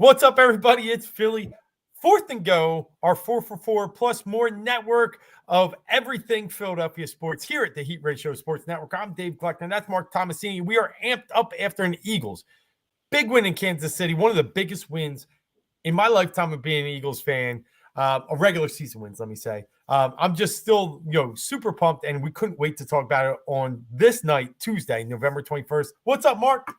What's up, everybody? It's Philly. Fourth and Go, our 4 for 4 plus more network of everything Philadelphia sports here at the Heat Ratio Sports Network. I'm Dave Gluckner. That's Marc Tomasini. We are amped up after an Eagles big win in Kansas City, one of the biggest wins in my lifetime of being an Eagles fan. A regular season wins, let me say. I'm just still, super pumped, and we couldn't wait to talk about it on this night, Tuesday, November 21st. What's up, Mark?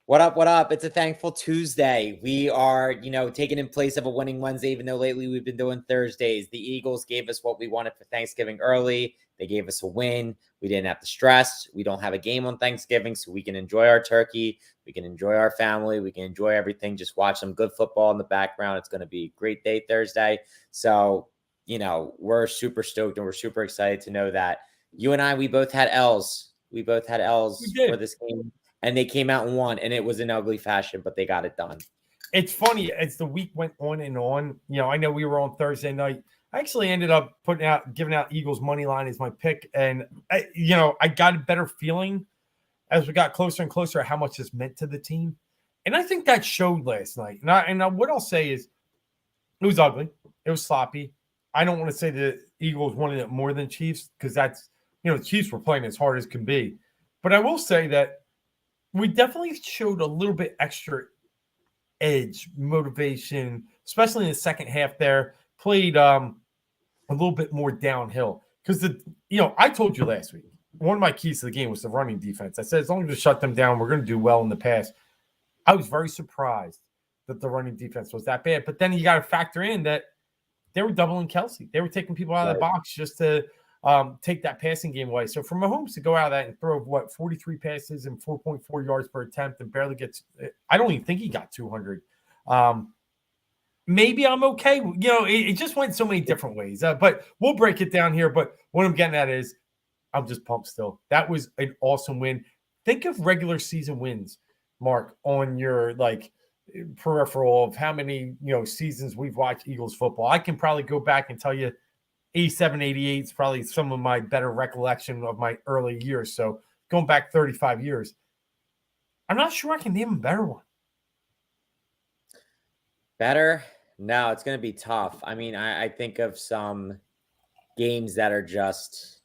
What up? What up? It's a thankful Tuesday. We are, taking in place of a winning Wednesday, even though lately we've been doing Thursdays. The Eagles gave us what we wanted for Thanksgiving early. They gave us a win. We didn't have to stress. We don't have a game on Thanksgiving, so we can enjoy our turkey. We can enjoy our family. We can enjoy everything. Just watch some good football in the background. It's going to be a great day Thursday. So, we're super stoked and we're super excited to know that you and I, we both had L's. We both had L's for this game. And they came out and won, and it was an ugly fashion, but they got it done. It's funny as the week went on and on. I know we were on Thursday night. I actually ended up giving out Eagles money line as my pick, and I got a better feeling as we got closer and closer how much this meant to the team, and I think that showed last night. And what I'll say is, it was ugly, it was sloppy. I don't want to say the Eagles wanted it more than Chiefs because that's the Chiefs were playing as hard as can be, but I will say that we definitely showed a little bit extra edge, motivation, especially in the second half there. Played a little bit more downhill. Because, I told you last week, one of my keys to the game was the running defense. I said, as long as we shut them down, we're going to do well in the pass. I was very surprised that the running defense was that bad. But then you got to factor in that they were doubling Kelsey. They were taking people out of the box just to take that passing game away. So for Mahomes to go out of that and throw 43 passes and 4.4 yards per attempt and barely gets, I don't even think he got 200. Maybe I'm okay. It just went so many different ways, but we'll break it down here. But what I'm getting at is I'm just pumped still. That was an awesome win. Think of regular season wins, Mark, on your peripheral of how many, seasons we've watched Eagles football. I can probably go back and tell you 87, 88 is probably some of my better recollection of my early years. So going back 35 years, I'm not sure I can name a better one. Better? No, it's going to be tough. I mean, I think of some games that are just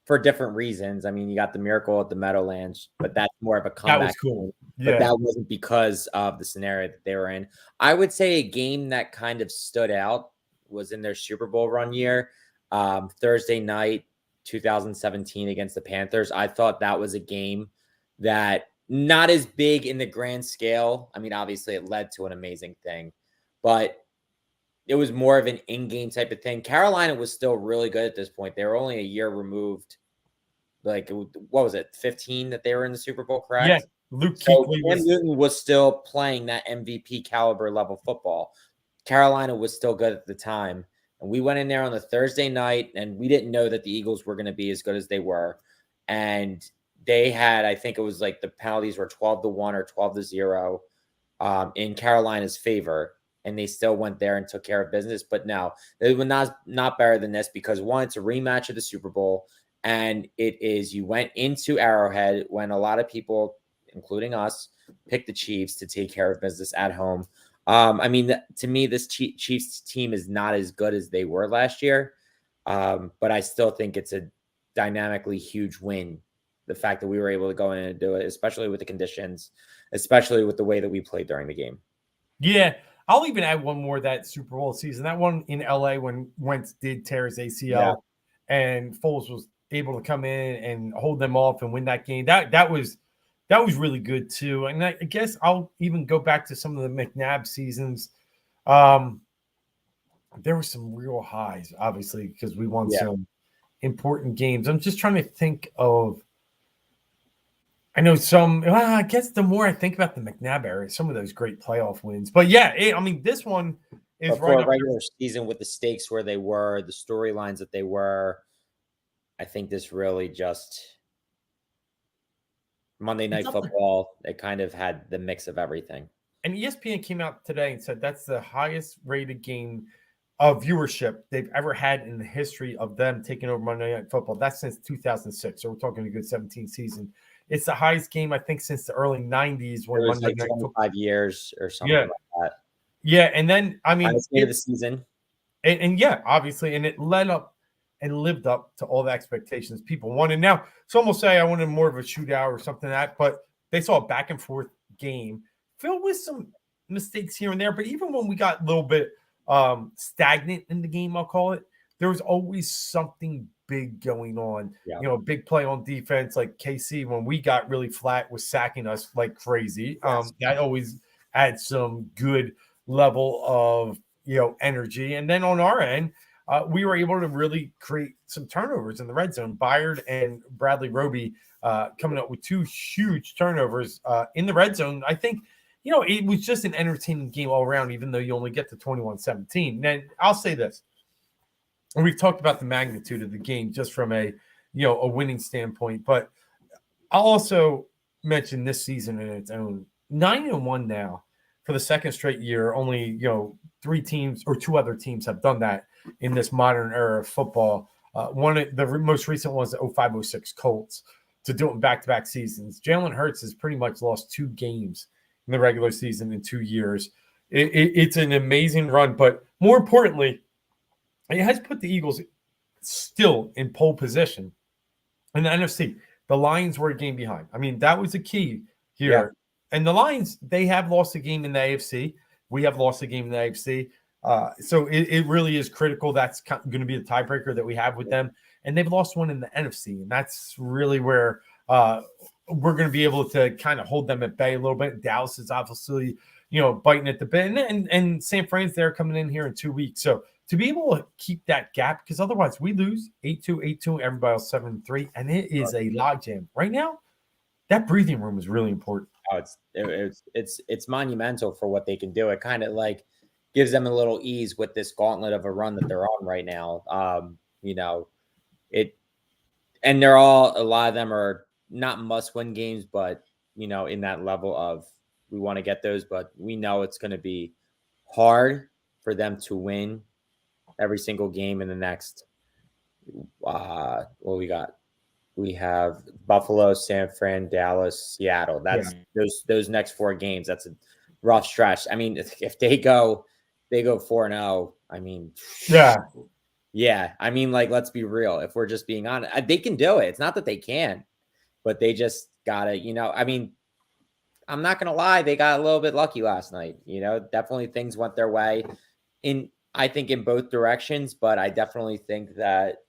for different reasons. I mean, you got the miracle at the Meadowlands, but that's more of a comeback. That was cool. But that wasn't because of the scenario that they were in. I would say a game that kind of stood out was in their Super Bowl run year, Thursday night, 2017 against the Panthers. I thought that was a game that not as big in the grand scale. I mean, obviously it led to an amazing thing, but it was more of an in-game type of thing. Carolina was still really good at this point. They were only a year removed. What was it, 15 that they were in the Super Bowl, correct? Yeah, Luke Kuechly was still playing that MVP caliber level football. Carolina was still good at the time. And we went in there on the Thursday night, and we didn't know that the Eagles were going to be as good as they were. And they had, I think it was the penalties were 12-1 or 12-0 in Carolina's favor. And they still went there and took care of business. But no, they were not better than this because, one, it's a rematch of the Super Bowl. And you went into Arrowhead when a lot of people, including us, picked the Chiefs to take care of business at home. I mean, to me, this Chiefs team is not as good as they were last year, but I still think it's a dynamically huge win. The fact that we were able to go in and do it, especially with the conditions, especially with the way that we played during the game. Yeah, I'll even add one more that Super Bowl season. That one in LA when Wentz did tear his ACL and Foles was able to come in and hold them off and win that game. That was really good too. And I guess I'll even go back to some of the McNabb seasons. There were some real highs, obviously, because we won some important games. I'm just trying to think of. I know some. Well, I guess the more I think about the McNabb era, some of those great playoff wins. But yeah, this one is for a regular season with the stakes where they were, the storylines that they were. I think this really just. Monday Night Football, it kind of had the mix of everything. And ESPN came out today and said that's the highest rated game of viewership they've ever had in the history of them taking over Monday Night Football. That's since 2006. So we're talking a good 17 season. It's the highest game, I think, since the early 90s It when was Monday like Night Football. 25 years or something Yeah. like that. Yeah. And then, I mean, Highest game of the season. and yeah, obviously, and it led up and lived up to all the expectations people wanted. Now, some will say I wanted more of a shootout or something like that, but they saw a back and forth game filled with some mistakes here and there. But even when we got a little bit stagnant in the game, I'll call it, there was always something big going on. Yeah. You know, a big play on defense, like KC, when we got really flat, was sacking us like crazy. Yes. That always adds some good level of energy. And then on our end, we were able to really create some turnovers in the red zone. Byard and Bradley Roby coming up with 2 huge turnovers in the red zone. I think, it was just an entertaining game all around, even though you only get to 21-17. Then I'll say this. And we've talked about the magnitude of the game just from a winning standpoint, but I'll also mention this season in its own. 9-1 now for the second straight year. Only 3 teams or 2 other teams have done that in this modern era of football. One of the most recent was the 05-06 Colts to do it in back-to-back seasons. Jalen Hurts has pretty much lost 2 games in the regular season in 2 years. It's an amazing run, but more importantly, it has put the Eagles still in pole position in the NFC. The Lions were a game behind. I mean, that was the key here. Yeah. And the Lions, they have lost a game in the AFC. We have lost a game in the AFC. So it really is critical. That's going to be the tiebreaker that we have with them. And they've lost one in the NFC. And that's really where we're going to be able to kind of hold them at bay a little bit. Dallas is obviously, biting at the bit. And San Fran's there coming in here in 2 weeks. So to be able to keep that gap, because otherwise we lose 8-2, 8-2, everybody else 7-3, and it is a logjam right now. That breathing room is really important. Oh, it's monumental for what they can do. It kind of like gives them a little ease with this gauntlet of a run that they're on right now. And they're all, a lot of them are not must-win games, but in that level of we want to get those, but we know it's going to be hard for them to win every single game in the next. What we got? We have Buffalo, San Fran, Dallas, Seattle. That's those next 4 games. That's a rough stretch. I mean, if they go 4-0. I mean, yeah. I mean, like, let's be real. If we're just being honest, they can do it. It's not that they can, but they just gotta. I mean, I'm not gonna lie. They got a little bit lucky last night. Definitely things went their way. I think in both directions, but I definitely think that.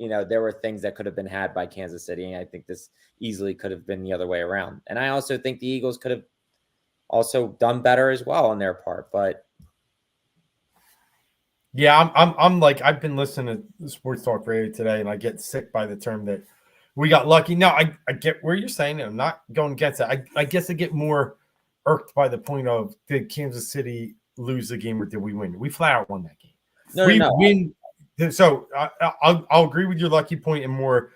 There were things that could have been had by Kansas City, and I think this easily could have been the other way around. And I also think the Eagles could have also done better as well on their part. But yeah, I'm like, I've been listening to Sports Talk Radio today, and I get sick by the term that we got lucky. No, I get where you're saying it. I'm not going against it. I guess I get more irked by the point of, did Kansas City lose the game or did we win? We flat out won that game. We win. So I'll agree with your lucky point and more,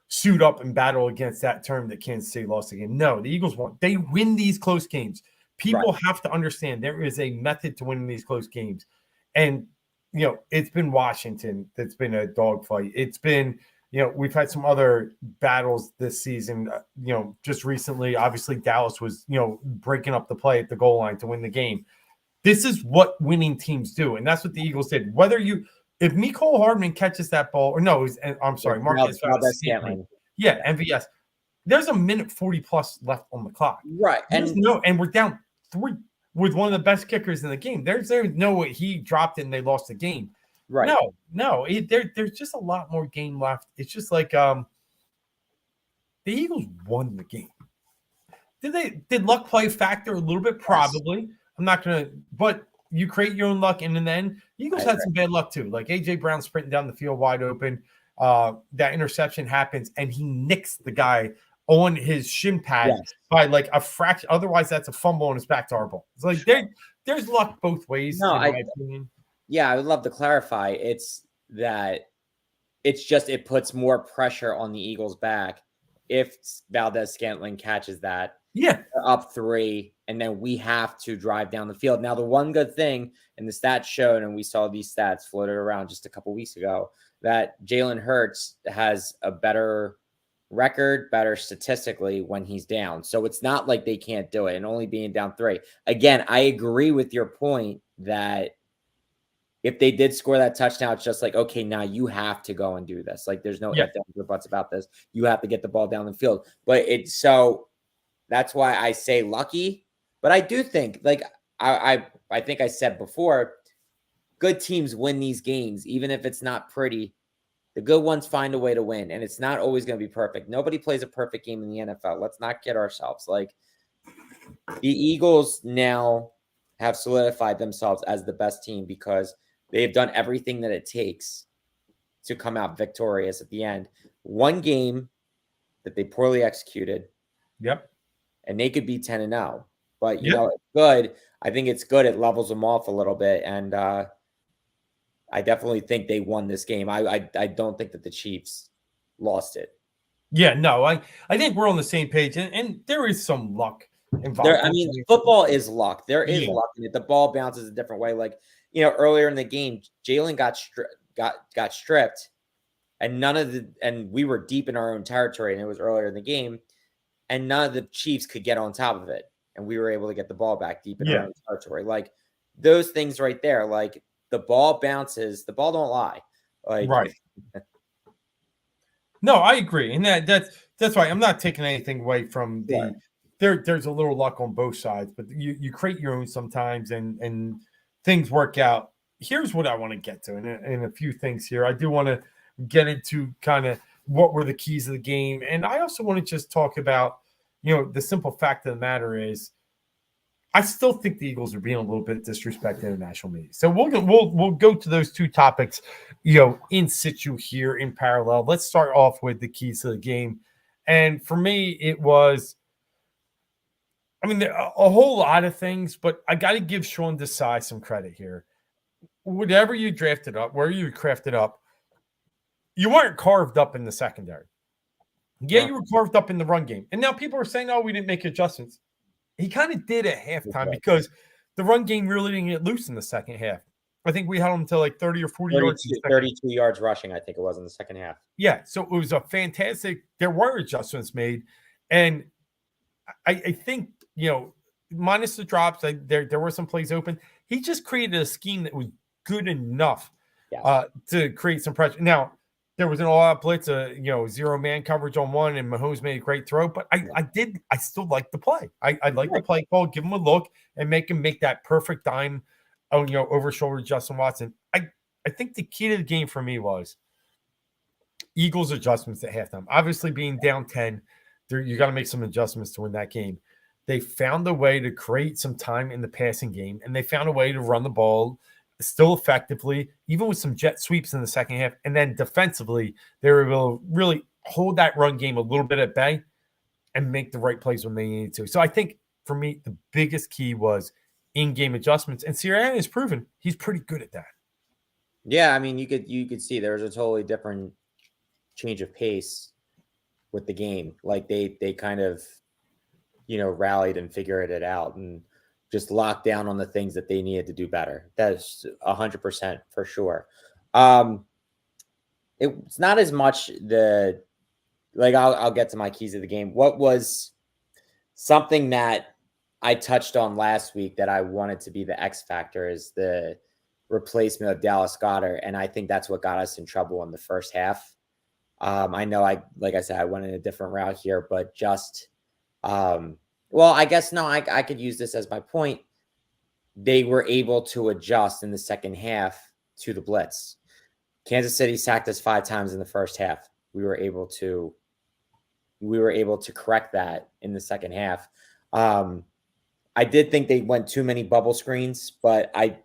suit up and battle against that term that Kansas City lost the game. No, the Eagles won. They win these close games. People have to understand there is a method to winning these close games. And, it's been Washington that's been a dogfight. It's been, we've had some other battles this season. Just recently, obviously Dallas was, breaking up the play at the goal line to win the game. This is what winning teams do, and that's what the Eagles did. If Mecole Hardman catches that ball, or no, I'm sorry, Marcus Scantling. Yeah, MVS. There's a minute 40 plus left on the clock. Right. And we're down 3 with one of the best kickers in the game. There's no way he dropped it and they lost the game. Right. No. There's just a lot more game left. It's just like the Eagles won the game. Did luck play a factor a little bit? Probably. Yes. I'm not going to, but you create your own luck. And in the end, Eagles had some bad luck too. Like A.J. Brown sprinting down the field wide open. That interception happens and he nicks the guy on his shin pad by like a fraction. Otherwise, that's a fumble on his back to our ball. It's like there's luck both ways, in my opinion. Yeah, I would love to clarify. It's that it puts more pressure on the Eagles' back if Valdez-Scantling catches that. Yeah. They're up 3, and then we have to drive down the field. Now, the one good thing, and the stats showed, and we saw these stats floated around just a couple weeks ago, that Jalen Hurts has a better record, better statistically when he's down. So it's not like they can't do it, and only being down 3. Again, I agree with your point that if they did score that touchdown, it's just like, okay, now you have to go and do this. Like there's no Yeah. ifs, ands, or buts about this. You have to get the ball down the field. But it's so that's why I say lucky. But I do think, like I think I said before, good teams win these games, even if it's not pretty. The good ones find a way to win, and it's not always going to be perfect. Nobody plays a perfect game in the NFL. Let's not kid ourselves. Like the Eagles now have solidified themselves as the best team because they've done everything that it takes to come out victorious at the end. One game that they poorly executed. Yep. And they could be 10-0. But, Yep. it's good. I think it's good. It levels them off a little bit. And I definitely think they won this game. I don't think that the Chiefs lost it. Yeah, no, I think we're on the same page, and there is some luck involved. I mean, football is luck. There is Yeah. luck in it. The ball bounces a different way. Like, earlier in the game, Jalen got stripped, and we were deep in our own territory, and it was earlier in the game, and none of the Chiefs could get on top of it, and we were able to get the ball back deep in our own territory. Like those things right there, like the ball bounces, the ball don't lie. Like, right. No, I agree, and that's why I'm not taking anything away from the. There's a little luck on both sides, but you create your own sometimes, and things work out. Here's what I want to get to, and a few things here. I do want to get into kind of what were the keys of the game, and I also want to just talk about, the simple fact of the matter is, I still think the Eagles are being a little bit disrespected in the national media. So we'll go to those two topics, in situ here in parallel. Let's start off with the keys to the game, and for me, it was. I mean, a whole lot of things, but I got to give Sean Desai some credit here. Whatever you drafted up, where you crafted up, you weren't carved up in the secondary. Yeah, you were carved up in the run game. And now people are saying, oh, we didn't make adjustments. He kind of did at halftime because the run game really didn't get loose in the second half. I think we held them to like 30 or 40 yards. 32 yards rushing, I think it was in the second half. Yeah, so it was a fantastic – there were adjustments made. And I think, minus the drops, there were some plays open. He just created a scheme that was good enough to create some pressure. Now, there was an all-out blitz, zero-man coverage on one, and Mahomes made a great throw. But I still like the play. I like the play call, give him a look, and make him make that perfect dime, over shoulder Justin Watson. I think the key to the game for me was Eagles adjustments at halftime. Obviously, being down 10, you got to make some adjustments to win that game. They found a way to create some time in the passing game, and they found a way to run the ball still effectively, even with some jet sweeps in the second half. And then defensively, they were able to really hold that run game a little bit at bay and make the right plays when they needed to. So I think for me, the biggest key was in-game adjustments. And Sirianni has proven he's pretty good at that. Yeah, I mean, you could see there was a totally different change of pace with the game. Like they kind of, rallied and figured it out and just locked down on the things that they needed to do better. That's 100% for sure. It's not as much I'll get to my keys of the game. What was something that I touched on last week that I wanted to be the X factor is the replacement of Dallas Goedert. And I think that's what got us in trouble in the first half. I know like I said, I went in a different route here, but just, I guess no, I could use this as my point. They were able to adjust in the second half to the blitz. Kansas City sacked us 5 times in the first half. We were able to correct that in the second half. I did think they went too many bubble screens, but I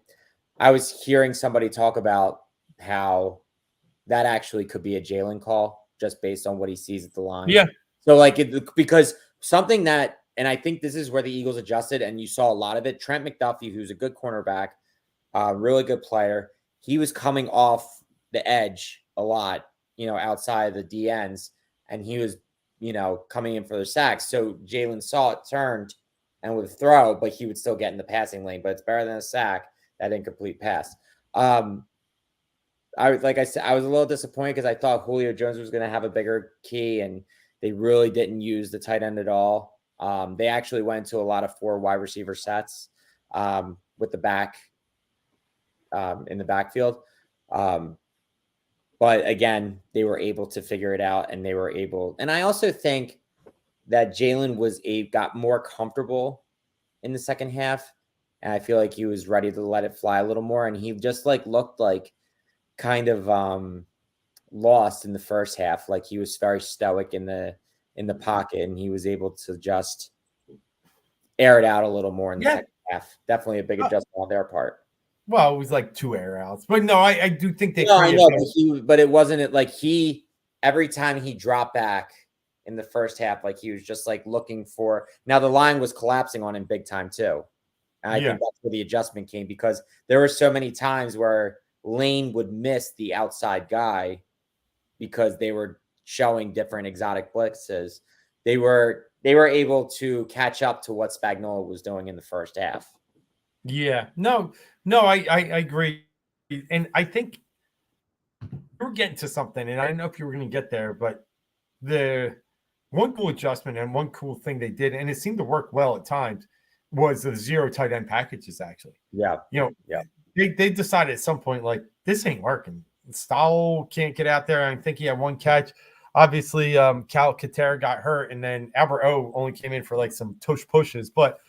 was hearing somebody talk about how that actually could be a Jalen call just based on what he sees at the line. Yeah. So because something that, and I think this is where the Eagles adjusted, and you saw a lot of it. Trent McDuffie, who's a good cornerback, really good player, he was coming off the edge a lot, outside of the DNs, and he was, coming in for the sacks. So Jalen saw it, turned, and would throw, but he would still get in the passing lane. But it's better than a sack, that incomplete pass. Like I said, I was a little disappointed because I thought Julio Jones was going to have a bigger key, and They really didn't use the tight end at all. They actually went to a lot of 4 wide receiver sets with the back in the backfield. But again, they were able to figure it out, and and I also think that Jalen got more comfortable in the second half, and I feel like he was ready to let it fly a little more, and he just looked like kind of lost in the first half. Like he was very stoic in the pocket, and he was able to just air it out a little more in the second half. Definitely a big adjustment on their part. Well, it was like 2 air outs, but no, I do think they. No, I know, but it wasn't like every time he dropped back in the first half, like he was just like looking for. Now the line was collapsing on him big time too, and I think that's where the adjustment came, because there were so many times where Lane would miss the outside guy because they were showing different exotic blitzes. They were able to catch up to what Spagnuolo was doing in the first half. Yeah, no, I agree, and I think we're getting to something, and I don't know if you were going to get there, but the one cool adjustment and one cool thing they did, and it seemed to work well at times, was the 0 tight end packages. Actually, they decided at some point, like, this ain't working. Stahl can't get out there. I think he had 1 catch. Obviously, Cal Katera got hurt, and then Albert O only came in for like some tush pushes, but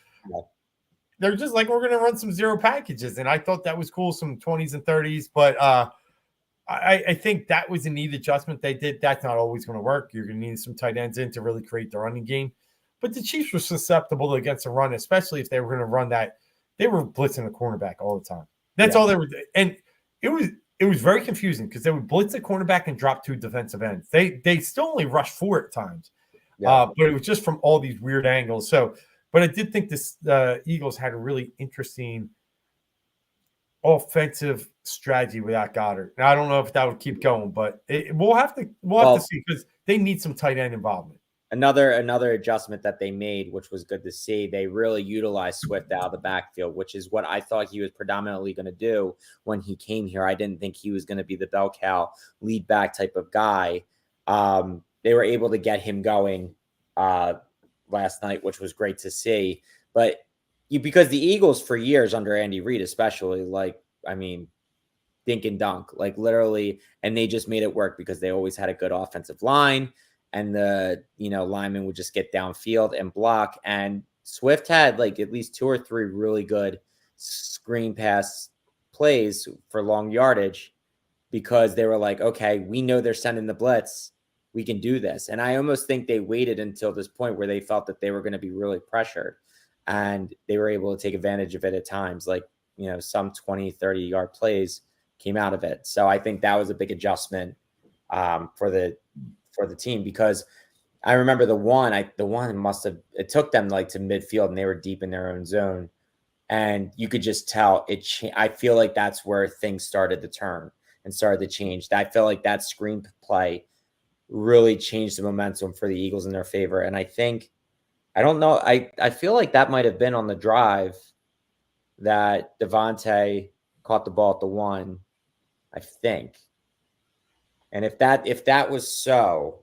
they're just like, we're going to run some 0 packages. And I thought that was cool, some 20s and 30s. But I think that was a neat adjustment they did. That's not always going to work. You're going to need some tight ends in to really create the running game. But the Chiefs were susceptible against the run, especially if they were going to run that. They were blitzing the cornerback all the time. That's all they were doing. And it was very confusing because they would blitz the cornerback and drop 2 defensive ends. They still only rushed 4 at times. But it was just from all these weird angles. But I did think the Eagles had a really interesting offensive strategy without Goddard. Now, I don't know if that would keep going, but we'll have to see, because they need some tight end involvement. Another adjustment that they made, which was good to see, they really utilized Swift out of the backfield, which is what I thought he was predominantly going to do when he came here. I didn't think he was going to be the bell cow lead back type of guy. They were able to get him going last night, which was great to see. But because the Eagles for years under Andy Reid, especially, dink and dunk, like literally, and they just made it work because they always had a good offensive line, and the linemen would just get downfield and block. And Swift had like at least 2 or 3 really good screen pass plays for long yardage, because they were like, okay, we know they're sending the blitz, we can do this. And I almost think they waited until this point where they felt that they were going to be really pressured, and they were able to take advantage of it at times. Like, some 20, 30-yard plays came out of it. So I think that was a big adjustment for the team, because I remember the one it took them like to midfield, and they were deep in their own zone, and you could just tell I feel like that's where things started to turn and started to change. I felt like that screen play really changed the momentum for the Eagles in their favor. And I feel like that might have been on the drive that Devontae caught the ball at the 1, I think. And if that was so,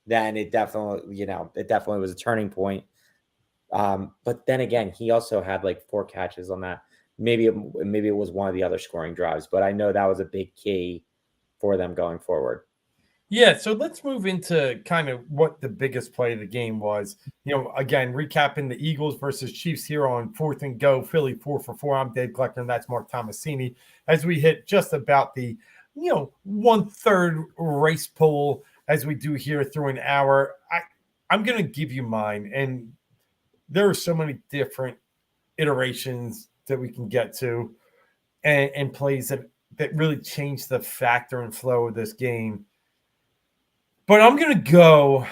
then it definitely was a turning point. But then again, he also had like 4 catches on that. Maybe it was one of the other scoring drives, but I know that was a big key for them going forward. Yeah, so let's move into kind of what the biggest play of the game was. Again, recapping the Eagles versus Chiefs here on 4th and Go, Philly 4 for 4. I'm Dave Kleckner, and that's Mark Tomasini. As we hit just about the 1/3 race poll, as we do here through an hour, I'm going to give you mine. And there are so many different iterations that we can get to, and plays that really change the factor and flow of this game. But I'm going to go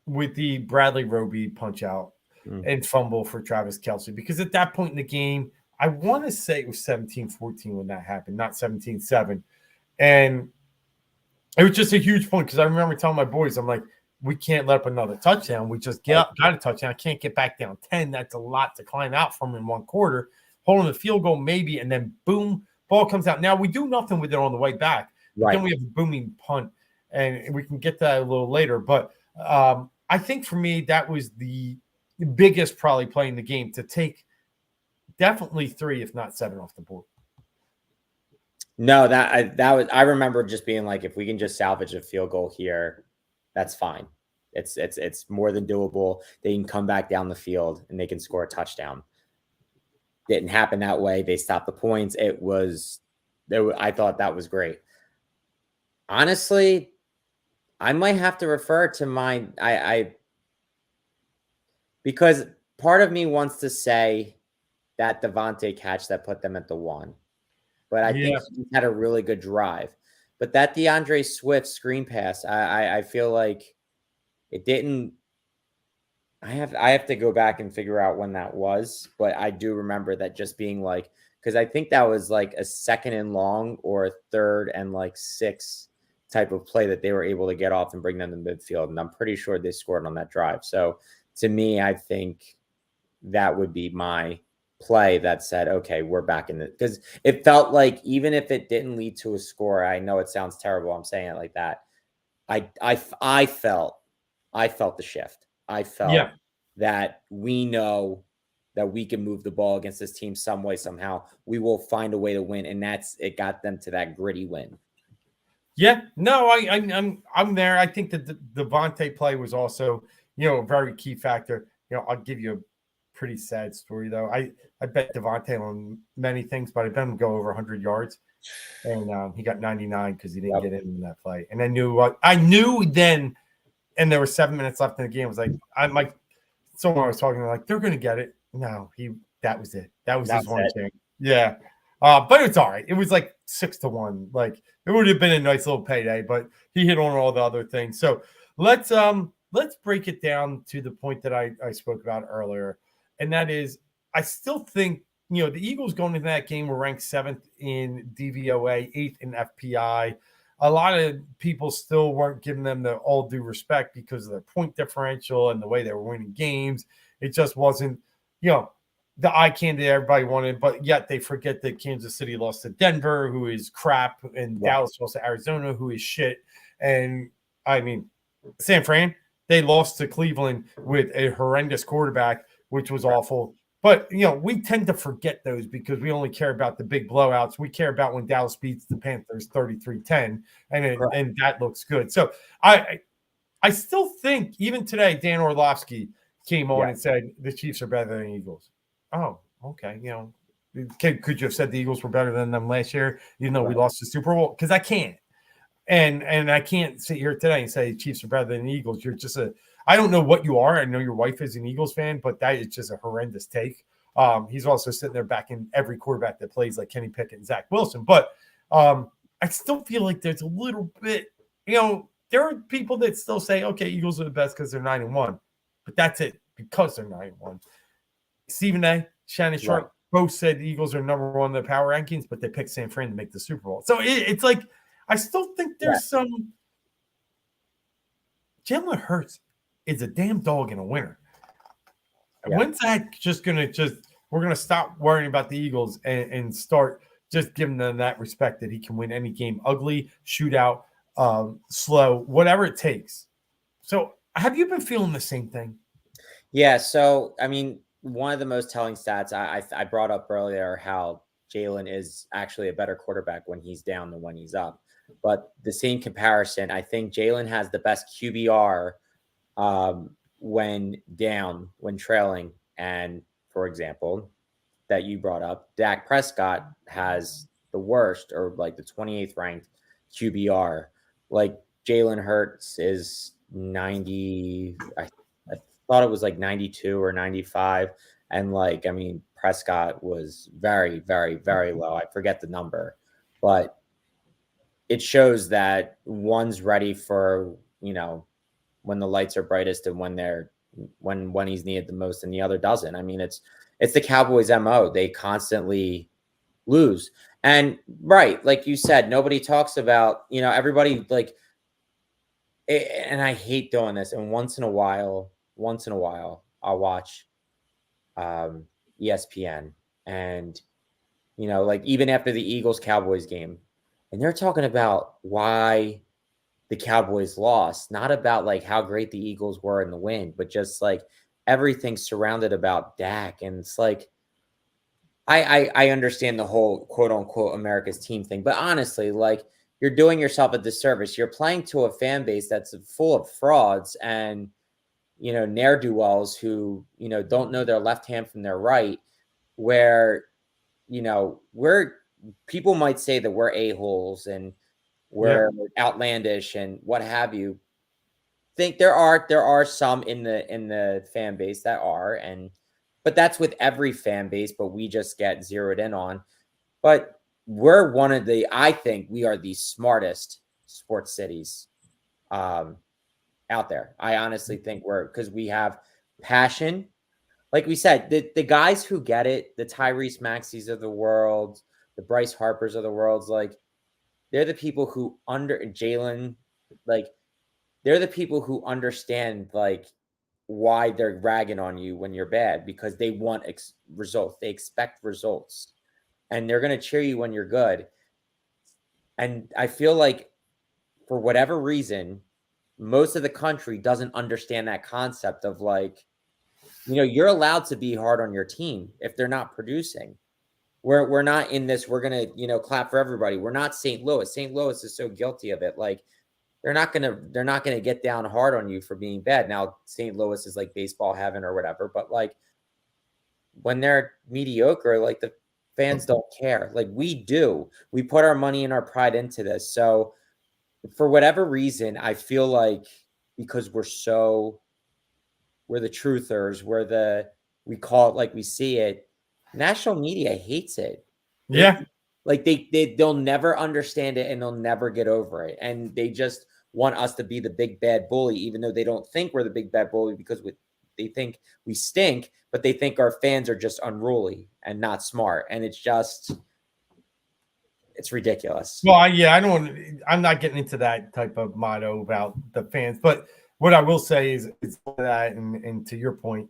with the Bradley Roby punch out and fumble for Travis Kelce, because at that point in the game, I want to say it was 17-14 when that happened, not 17-7. And it was just a huge point, because I remember telling my boys, I'm like, we can't let up another touchdown. We just got a touchdown. I can't get back down 10. That's a lot to climb out from in 1 quarter. Holding the field goal maybe, and then boom, ball comes out. Now we do nothing with it on the way back. Right. Then we have a booming punt, and we can get to that a little later. But I think for me, that was the biggest probably play in the game to take definitely 3, if not 7 off the board. No, that was, I remember just being like, if we can just salvage a field goal here, that's fine. It's more than doable. They can come back down the field and they can score a touchdown. Didn't happen that way. They stopped the points. I thought that was great. Honestly, I might have to refer to because part of me wants to say that Devontae catch that put them at the 1. But I think he had a really good drive. But that DeAndre Swift screen pass, I feel like it didn't. I have to go back and figure out when that was, but I do remember that just being like, because I think that was like a 2nd and long or a 3rd and like 6 type of play that they were able to get off and bring them to midfield, and I'm pretty sure they scored on that drive. So to me, I think that would be my play that said, okay, we're back in it, because it felt like even if it didn't lead to a score, I know it sounds terrible, I'm saying it like that. I felt the shift. I felt that we know that we can move the ball against this team some way, somehow. We will find a way to win, and it got them to that gritty win. Yeah, no, I'm there. I think that the Devontae play was also, a very key factor. I'll give you a pretty sad story though. I bet Devontae on many things, but I bet him go over 100 yards, and he got 99 because he didn't get in that play. And I knew then, and there were 7 minutes left in the game. I was like, someone I was talking to, like, they're going to get it. No, that was it. That was his one chance. Yeah. But it's all right. It was like 6-1. Like, it would have been a nice little payday, but he hit on all the other things. So let's break it down to the point that I spoke about earlier. And that is, I still think, the Eagles going into that game were ranked 7th in DVOA, 8th in FPI. A lot of people still weren't giving them the all due respect because of their point differential and the way they were winning games. It just wasn't, the eye candy everybody wanted, but yet they forget that Kansas City lost to Denver, who is crap, and Dallas lost to Arizona, who is shit. And I mean, San Fran, they lost to Cleveland with a horrendous quarterback, which was awful. But, we tend to forget those because we only care about the big blowouts. We care about when Dallas beats the Panthers 33-10, and that looks good. So I still think, even today, Dan Orlovsky came on and said the Chiefs are better than the Eagles. Oh, okay. Could you have said the Eagles were better than them last year, even though we lost the Super Bowl? Because I can't. And I can't sit here today and say Chiefs are better than the Eagles. You're just I don't know what you are. I know your wife is an Eagles fan, but that is just a horrendous take. He's also sitting there backing every quarterback that plays like Kenny Pickett and Zach Wilson. But I still feel like there's a little bit, there are people that still say, okay, Eagles are the best because they're 9-1. But that's it, because they're 9-1. Stephen A., Shannon Sharp both said the Eagles are number 1 in the power rankings, but they picked San Fran to make the Super Bowl. So it's like, I still think there's some. Jalen Hurts is a damn dog and a winner. Yeah. When's that just going to we're going to stop worrying about the Eagles and start just giving them that respect that he can win any game, ugly, shootout, slow, whatever it takes. So have you been feeling the same thing? Yeah. So, I mean, one of the most telling stats I brought up earlier, how Jalen is actually a better quarterback when he's down than when he's up. But the same comparison, I think Jalen has the best QBR when down, when trailing. And for example, that you brought up, Dak Prescott has the worst, or like the 28th ranked QBR. Like Jalen Hurts is 90. I thought it was like 92 or 95. And like, I mean, Prescott was very, very, very low. I forget the number, but it shows that one's ready for, when the lights are brightest and when he's needed the most, and the other doesn't. I mean, it's the Cowboys' MO. They constantly lose. And right, like you said, nobody talks about, everybody like, and I hate doing this. And once in a while, I'll watch ESPN, and, like even after the Eagles-Cowboys game, and they're talking about why the Cowboys lost, not about like how great the Eagles were in the win, but just like everything surrounded about Dak. And it's like, I understand the whole quote unquote America's team thing, but honestly, like you're doing yourself a disservice. You're playing to a fan base that's full of frauds and ne'er-do-wells who don't know their left hand from their right, where we're people might say that we're a-holes and we're outlandish and what have you. Think there are some in the fan base that are, but that's with every fan base, but we just get zeroed in on. But I think we are the smartest sports cities out there. I honestly think because we have passion. Like we said, the guys who get it, the Tyrese Maxeys of the world, the Bryce Harpers of the world, like they're the people who Jalen, like they're the people who understand like why they're ragging on you when you're bad, because they want results. They expect results, and they're going to cheer you when you're good. And I feel like for whatever reason, most of the country doesn't understand that concept of like, you're allowed to be hard on your team if they're not producing. We're not in this. We're gonna clap for everybody. We're not St. Louis. St. Louis is so guilty of it. Like they're not gonna get down hard on you for being bad. Now St. Louis is like baseball heaven or whatever, but like when they're mediocre, like the fans don't care. Like we do. We put our money and our pride into this. So for whatever reason, I feel like because we're the truthers, we call it like we see it. National media hates it. They'll never understand it and they'll never get over it. And they just want us to be the big bad bully, even though they don't think we're the big bad bully because they think we stink, but they think our fans are just unruly and not smart. And it's ridiculous. Well, I'm not getting into that type of motto about the fans, but what I will say is it's that, and to your point,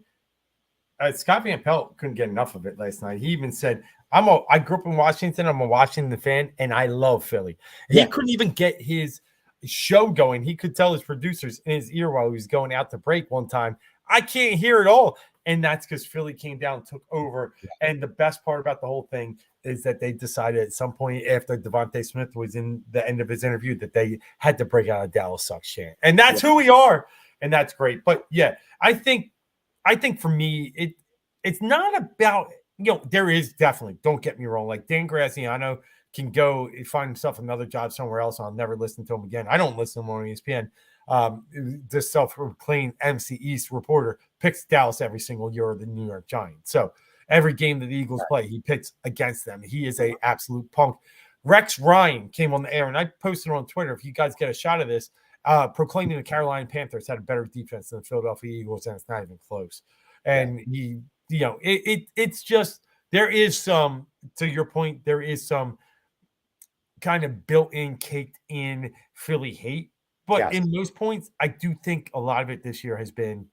Scott Van Pelt couldn't get enough of it last night. He even said, I grew up in Washington. I'm a Washington fan, and I love Philly. He couldn't even get his show going. He could tell his producers in his ear while he was going out to break one time, I can't hear it all. And that's because Philly came down and took over. And the best part about the whole thing is that they decided at some point after Devontae Smith was in the end of his interview that they had to break out a Dallas Sucks chant. And that's who we are. And that's great. But yeah, I think for me, it's not about, there is definitely, don't get me wrong, like Dan Graziano can go find himself another job somewhere else. I'll never listen to him again. I don't listen to him on ESPN. This self-proclaimed MC East reporter picks Dallas every single year of the New York Giants. So every game that the Eagles play, he picks against them. He is a absolute punk. Rex Ryan came on the air, and I posted on Twitter, if you guys get a shot of this, proclaiming the Carolina Panthers had a better defense than the Philadelphia Eagles, and it's not even close. And he, it's just, there is some, to your point, there is some kind of built-in, caked-in Philly hate. But in most points, I do think a lot of it this year has been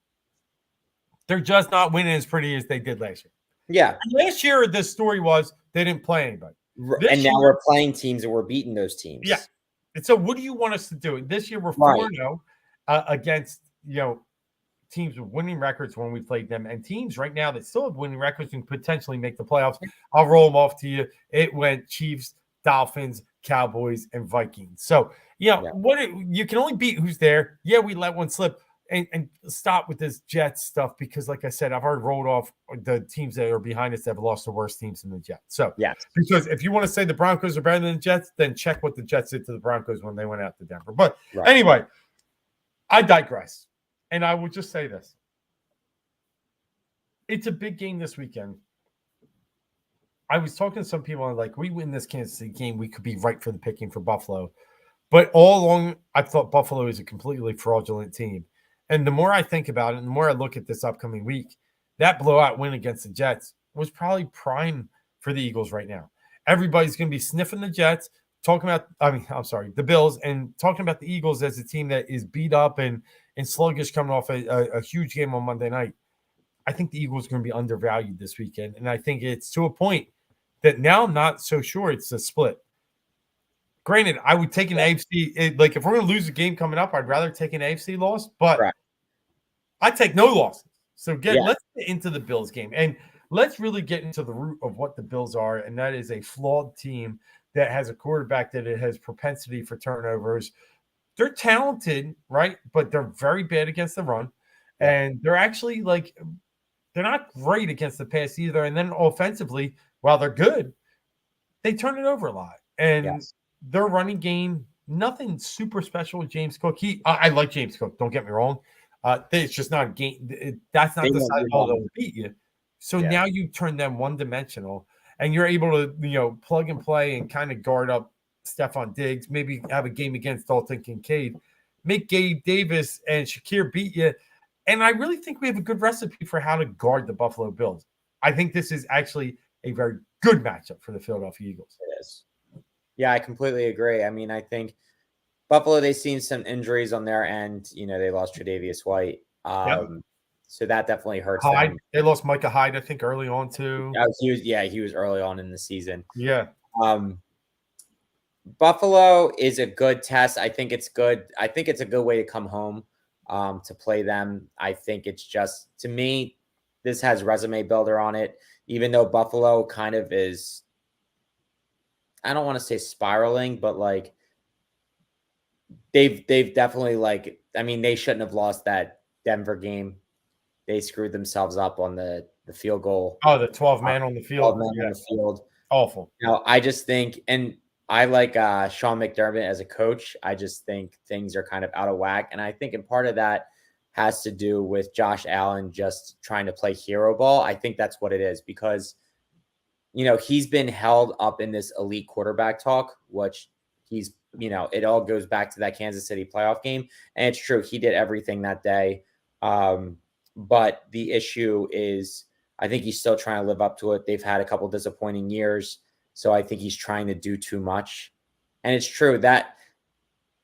they're just not winning as pretty as they did last year. Yeah. And last year, the story was they didn't play anybody. And now we're playing teams and we're beating those teams. Yeah. And so what do you want us to do? This year, we're 4-0 against, teams with winning records when we played them, and teams right now that still have winning records and potentially make the playoffs. I'll roll them off to you. It went Chiefs, Dolphins, Cowboys, and Vikings. So, you can only beat who's there. Yeah, we let one slip. And stop with this Jets stuff because, like I said, I've already rolled off the teams that are behind us that have lost the worst teams in the Jets. So, because if you want to say the Broncos are better than the Jets, then check what the Jets did to the Broncos when they went out to Denver. But anyway, I digress. And I will just say this. It's a big game this weekend. I was talking to some people and like, we win this Kansas City game, we could be right for the picking for Buffalo. But all along, I thought Buffalo is a completely fraudulent team. And the more I think about it, and the more I look at this upcoming week, that blowout win against the Jets was probably prime for the Eagles right now. Everybody's going to be sniffing the Jets, the Bills, and talking about the Eagles as a team that is beat up and sluggish coming off a huge game on Monday night. I think the Eagles are going to be undervalued this weekend. And I think it's to a point that now I'm not so sure it's a split. Granted, I would take an AFC. Like if we're going to lose a game coming up, I'd rather take an AFC loss, but Correct. I take no losses. So Yeah. let's get into the Bills game, and let's really get into the root of what the Bills are, and that is a flawed team that has a quarterback that it has propensity for turnovers. They're talented, right? But they're very bad against the run, Yeah. and they're actually like they're not great against the pass either. And then offensively, while they're good, they turn it over a lot, and Yes. their running game, nothing super special with James Cook. I like James Cook. Don't get me wrong. It's just not a game. That's They not the won't side move ball that on. will beat you. So Yeah. now you turn them one dimensional, and you're able to plug and play and kind of guard up Stephon Diggs. Maybe have a game against Dalton Kincaid, make Gabe Davis and Shakir beat you. And I really think we have a good recipe for how to guard the Buffalo Bills. I think this is actually a very good matchup for the Philadelphia Eagles. It is. Yeah, I completely agree. I mean, I think Buffalo, they've seen some injuries on their end. They lost Tre'Davious White. So that definitely hurts Hyde, them. they lost Micah Hyde, I think, early on too. He was early on in the season. Yeah. Buffalo is a good test. I think it's good. I think it's a good way to come home to play them. I think it's just, to me, this has resume builder on it, even though Buffalo kind of is, I don't want to say spiraling, but like they've definitely they shouldn't have lost that Denver game. They screwed themselves up on the field goal. Oh, the 12 man on the field. 12 man on the field. Awful. I just think, and I like Sean McDermott as a coach. I just think things are kind of out of whack. And I think in part of that has to do with Josh Allen just trying to play hero ball. I think that's what it is, because, he's been held up in this elite quarterback talk, which he's, it all goes back to that Kansas City playoff game. And it's true. He did everything that day. But the issue is, I think he's still trying to live up to it. They've had a couple disappointing years. So I think he's trying to do too much. And it's true that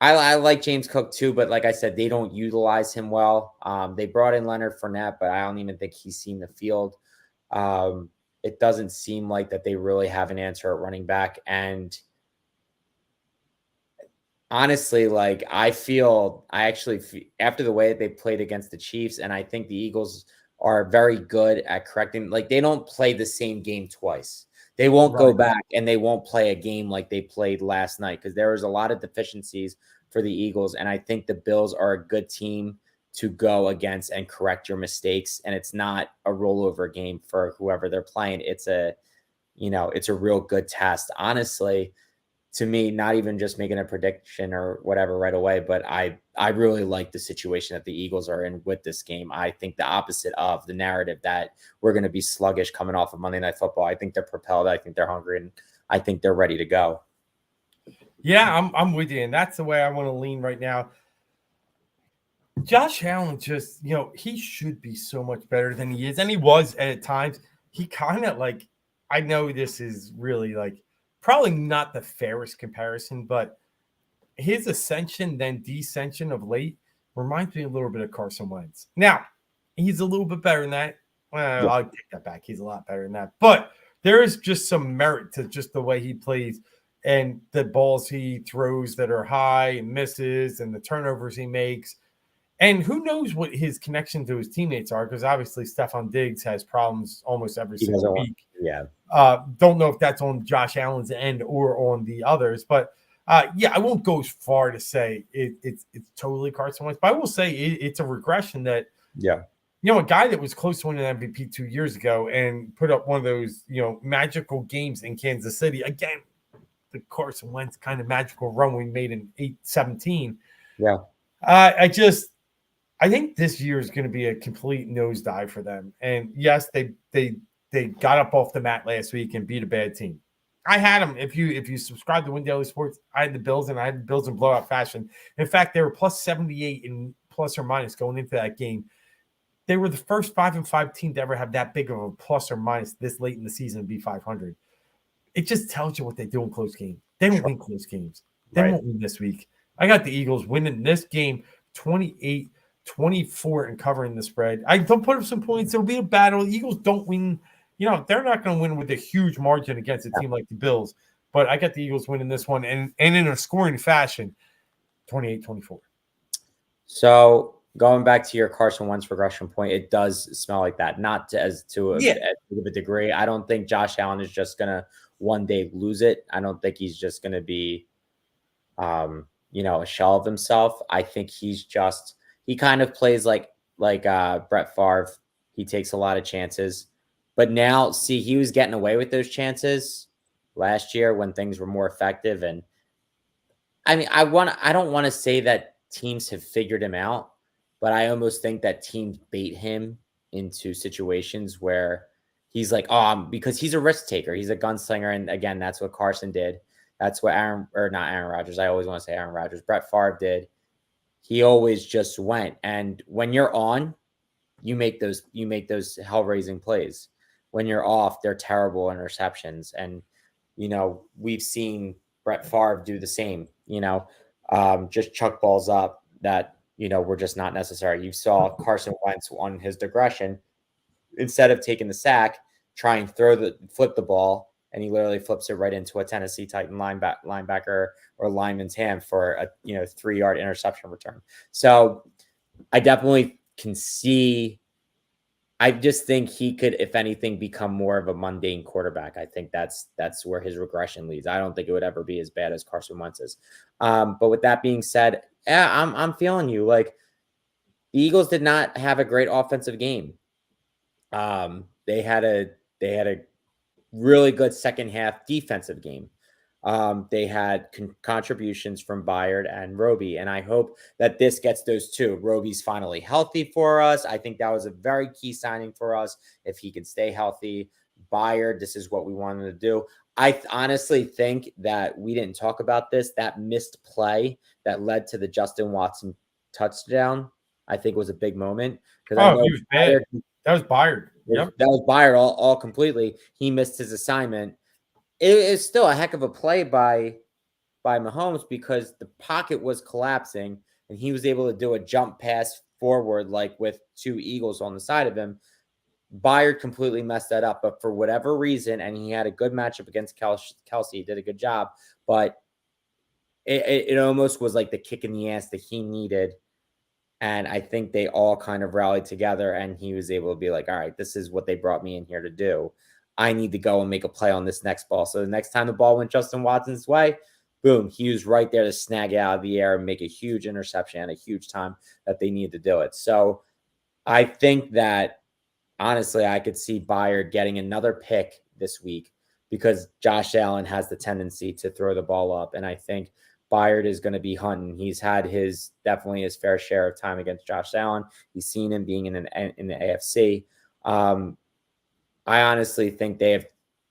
I like James Cook too, but like I said, they don't utilize him well. They brought in Leonard Fournette, but I don't even think he's seen the field. It doesn't seem like that they really have an answer at running back. And honestly, I actually feel, after the way that they played against the Chiefs, and I think the Eagles are very good at correcting, they don't play the same game twice. They won't go back and they won't play a game like they played last night, because there was a lot of deficiencies for the Eagles. And I think the Bills are a good team to go against and correct your mistakes. And it's not a rollover game for whoever they're playing. It's a real good test. Honestly, to me, not even just making a prediction or whatever right away, but I really like the situation that the Eagles are in with this game. I think the opposite of the narrative that we're going to be sluggish coming off of Monday Night Football. I think they're propelled. I think they're hungry, and I think they're ready to go. Yeah, I'm with you, and that's the way I want to lean right now. Josh Allen just, he should be so much better than he is, and he was at times. He kind of I know this is really probably not the fairest comparison, but his ascension then descension of late reminds me a little bit of Carson Wentz. Now, he's a little bit better than that. Well, I'll take that back. He's a lot better than that. But there is just some merit to just the way he plays and the balls he throws that are high and misses and the turnovers he makes. And who knows what his connection to his teammates are, because obviously Stephon Diggs has problems almost every single week. Yeah. Don't know if that's on Josh Allen's end or on the others, but I won't go as far to say it's totally Carson Wentz, but I will say it's a regression that, a guy that was close to winning MVP 2 years ago and put up one of those, magical games in Kansas City. Again, the Carson Wentz kind of magical run we made in 8-17. Yeah. I think this year is going to be a complete nosedive for them. And yes, they got up off the mat last week and beat a bad team. I had them. If you subscribe to Win Daily Sports, I had the Bills, and I had the Bills in blowout fashion. In fact, they were plus 78 in plus or minus going into that game. They were the first 5-5 team to ever have that big of a plus or minus this late in the season and be 500. It just tells you what they do in close games. They don't win close games. They won't win this week. I got the Eagles winning this game 28-24 and covering the spread. I don't put up some points. It'll be a battle. The Eagles don't win. They're not going to win with a huge margin against a team like the Bills, but I got the Eagles winning this one and in a scoring fashion, 28-24. So going back to your Carson Wentz regression point, it does smell like that. Not to, as big of a degree. I don't think Josh Allen is just gonna one day lose it. I don't think he's just gonna be, a shell of himself. I think he kind of plays like Brett Favre. He takes a lot of chances, but now see he was getting away with those chances last year when things were more effective. And I mean, I don't want to say that teams have figured him out, but I almost think that teams bait him into situations where he's like, because he's a risk taker. He's a gunslinger. And again, that's what Carson did. That's what not Aaron Rodgers. I always want to say Aaron Rodgers. Brett Favre did. He always just went. And when you're on, you make those hell-raising plays. When you're off, they're terrible interceptions. And, we've seen Brett Favre do the same, just chuck balls up that, were just not necessary. You saw Carson Wentz on his digression, instead of taking the sack, try and flip the ball, and he literally flips it right into a Tennessee Titan linebacker or lineman's hand for a 3-yard interception return. So I definitely can see. I just think he could, if anything, become more of a mundane quarterback. I think that's where his regression leads. I don't think it would ever be as bad as Carson Wentz is. But with that being said, yeah, I'm feeling you. Like, the Eagles did not have a great offensive game. They had a really good second half defensive game. They had contributions from Byard and Roby, and I hope that this gets those two. Roby's finally healthy for us. I think that was a very key signing for us. If he can stay healthy, Byard, this is what we wanted to do. I honestly think that we didn't talk about this. That missed play that led to the Justin Watson touchdown, I think was a big moment. Because I know he was bad. That was Byard. Yep. That was Byard all completely. He missed his assignment. It is still a heck of a play by Mahomes because the pocket was collapsing and he was able to do a jump pass forward, like with two Eagles on the side of him. Byard completely messed that up, but for whatever reason, and he had a good matchup against Kelsey, did a good job, but it almost was like the kick in the ass that he needed. And I think they all kind of rallied together and he was able to be like, all right, this is what they brought me in here to do. I need to go and make a play on this next ball. So the next time the ball went Justin Watson's way, boom, he was right there to snag it out of the air and make a huge interception and a huge time that they needed to do it. So I think that, honestly, I could see Byard getting another pick this week because Josh Allen has the tendency to throw the ball up. And I think Byard is going to be hunting. He's had definitely his fair share of time against Josh Allen. He's seen him being in the AFC. I honestly think they have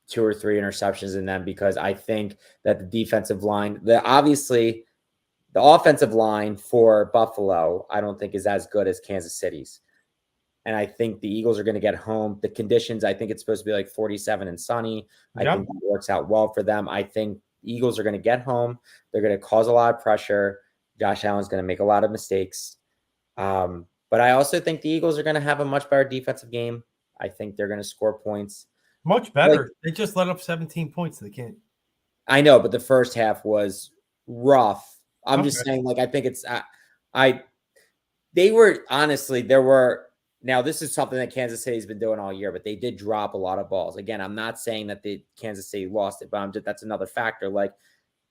2 or 3 interceptions in them because I think that the defensive line, obviously the offensive line for Buffalo, I don't think is as good as Kansas City's. And I think the Eagles are going to get home. The conditions, I think it's supposed to be like 47 and sunny. I think that works out well for them. I think Eagles are going to get home. They're going to cause a lot of pressure. Josh Allen's going to make a lot of mistakes. But I also think the Eagles are going to have a much better defensive game. I think they're going to score points. Much better. They just let up 17 points. They can't. I know, but the first half was rough. I'm just saying, like, I think it's now this is something that Kansas City's been doing all year, but they did drop a lot of balls. Again, I'm not saying that the Kansas City lost it, but that's another factor. Like,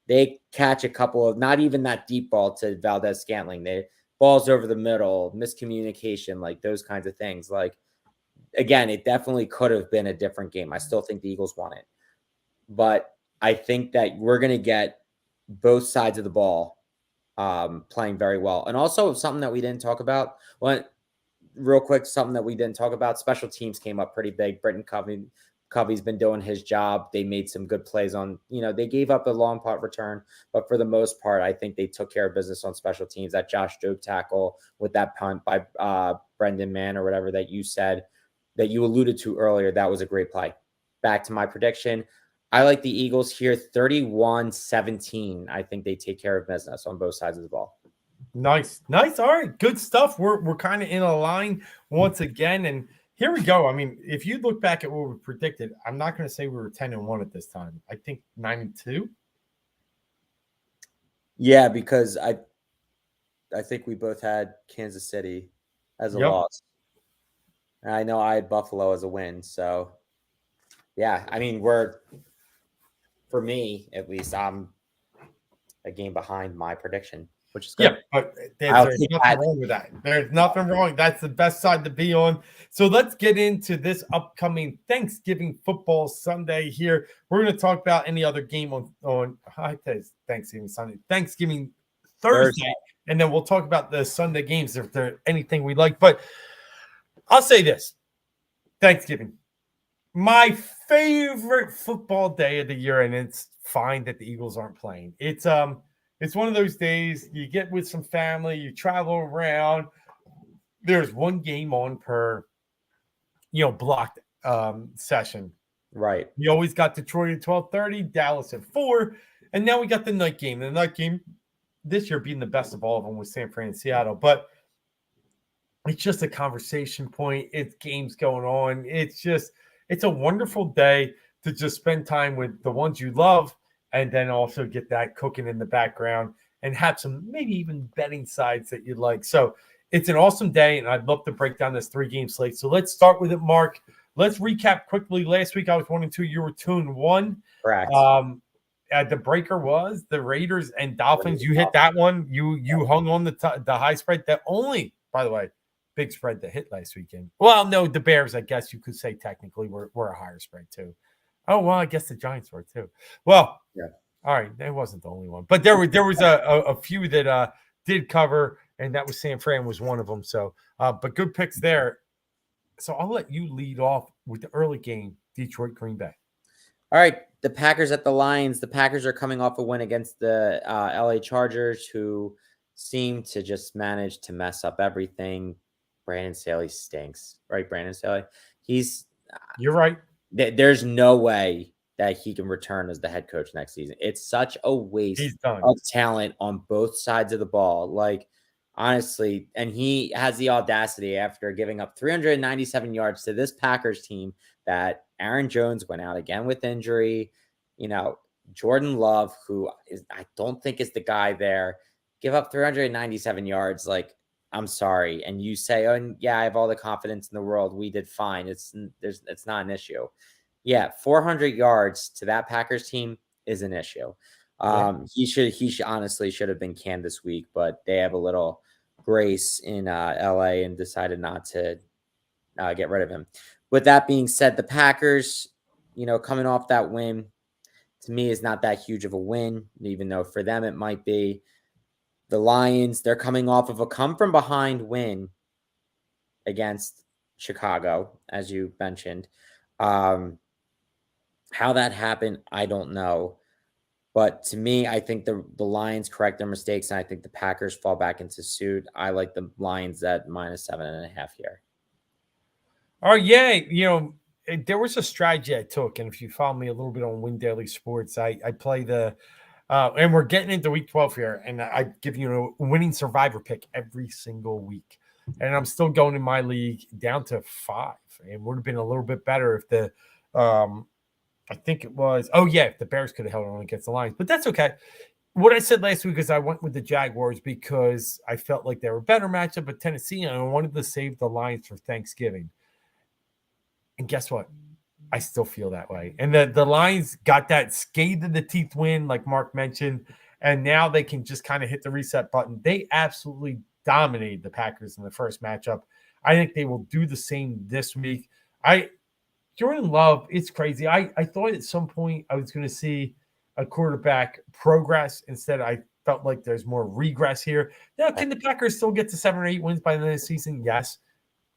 they catch a couple of not even that deep ball to Valdez-Scantling. They balls over the middle, miscommunication, like those kinds of things. Like, again, it definitely could have been a different game. I still think the Eagles won it. But I think that we're going to get both sides of the ball playing very well. And also something that we didn't talk about, real quick, something that we didn't talk about, special teams came up pretty big. Britton Covey's been doing his job. They made some good plays on, they gave up a long punt return, but for the most part, I think they took care of business on special teams. That Josh Jobe tackle with that punt by Brendan Mann or whatever that you said, that you alluded to earlier, that was a great play. Back to my prediction. I like the Eagles here 31-17. I think they take care of business on both sides of the ball. Nice. All right. Good stuff. We're kind of in a line once again. And here we go. I mean, if you look back at what we predicted, I'm not going to say we were 10-1 at this time. I think 9-2. Yeah, because I think we both had Kansas City as a Yep. loss. And I know I had Buffalo as a win. So yeah, I mean, for me at least, I'm a game behind my prediction, which is good. Yeah, but I'll there's take nothing that. wrong with that. There's nothing wrong. That's the best side to be on. So let's get into this upcoming Thanksgiving football Sunday here. We're going to talk about any other game on Thanksgiving Sunday, Thanksgiving Thursday, and then we'll talk about the Sunday games if there's anything we like. But I'll say this: Thanksgiving, my favorite football day of the year, and it's fine that the Eagles aren't playing. It's one of those days you get with some family, you travel around. There's one game on per, blocked session. Right. You always got Detroit at 12:30, Dallas at 4, and now we got the night game. The night game this year being the best of all of them with San Fran and Seattle, but it's just a conversation point. It's games going on. It's a wonderful day to just spend time with the ones you love and then also get that cooking in the background and have some maybe even betting sides that you like. So it's an awesome day, and I'd love to break down this 3-game slate. So let's start with it, Mark. Let's recap quickly. Last week I was 1-2. You were 2-1. Correct. The breaker was the Raiders and Dolphins. You hit that one. You hung on the high spread. That only, by the way, big spread that hit last weekend. Well, no, the Bears, I guess you could say technically were a higher spread too. Oh, well, I guess the Giants were too. Well, yeah. All right. That wasn't the only one. But there was a few that did cover, and that was San Fran was one of them. So, but good picks there. So I'll let you lead off with the early game, Detroit, Green Bay. All right. The Packers at the Lions. The Packers are coming off a win against the LA Chargers, who seem to just manage to mess up everything. Brandon Staley stinks, right? Brandon Staley. You're right. There's no way that he can return as the head coach next season. It's such a waste of talent on both sides of the ball. Like, honestly, and he has the audacity after giving up 397 yards to this Packers team that Aaron Jones went out again with injury. Jordan Love, who I don't think is the guy there, give up 397 yards. Like, I'm sorry. And you say, oh, yeah, I have all the confidence in the world. We did fine. It's not an issue. Yeah, 400 yards to that Packers team is an issue. He should honestly should have been canned this week, but they have a little grace in LA and decided not to get rid of him. With that being said, the Packers, coming off that win, to me is not that huge of a win, even though for them it might be. The Lions, they're coming off of a come-from-behind win against Chicago, as you mentioned. How that happened, I don't know. But to me, I think the Lions correct their mistakes, and I think the Packers fall back into suit. I like the Lions at -7.5 here. Oh, yeah. There was a strategy I took, and if you follow me a little bit on Win Daily Sports, I play the and we're getting into week 12 here, and I give you a winning survivor pick every single week. And I'm still going in my league down to 5. It would have been a little bit better if the I think it was, if the Bears could have held on against the Lions, but that's okay. What I said last week is I went with the Jaguars because I felt like they were a better matchup at Tennessee, and I wanted to save the Lions for Thanksgiving. And guess what? I still feel that way. And the Lions got that scathe in the teeth win, like Mark mentioned, and now they can just kind of hit the reset button. They absolutely dominated the Packers in the first matchup. I think they will do the same this week. Jordan Love, it's crazy. I thought at some point I was going to see a quarterback progress. Instead, I felt like there's more regress here. Now, can the Packers still get to 7 or 8 wins by the end of the season? Yes.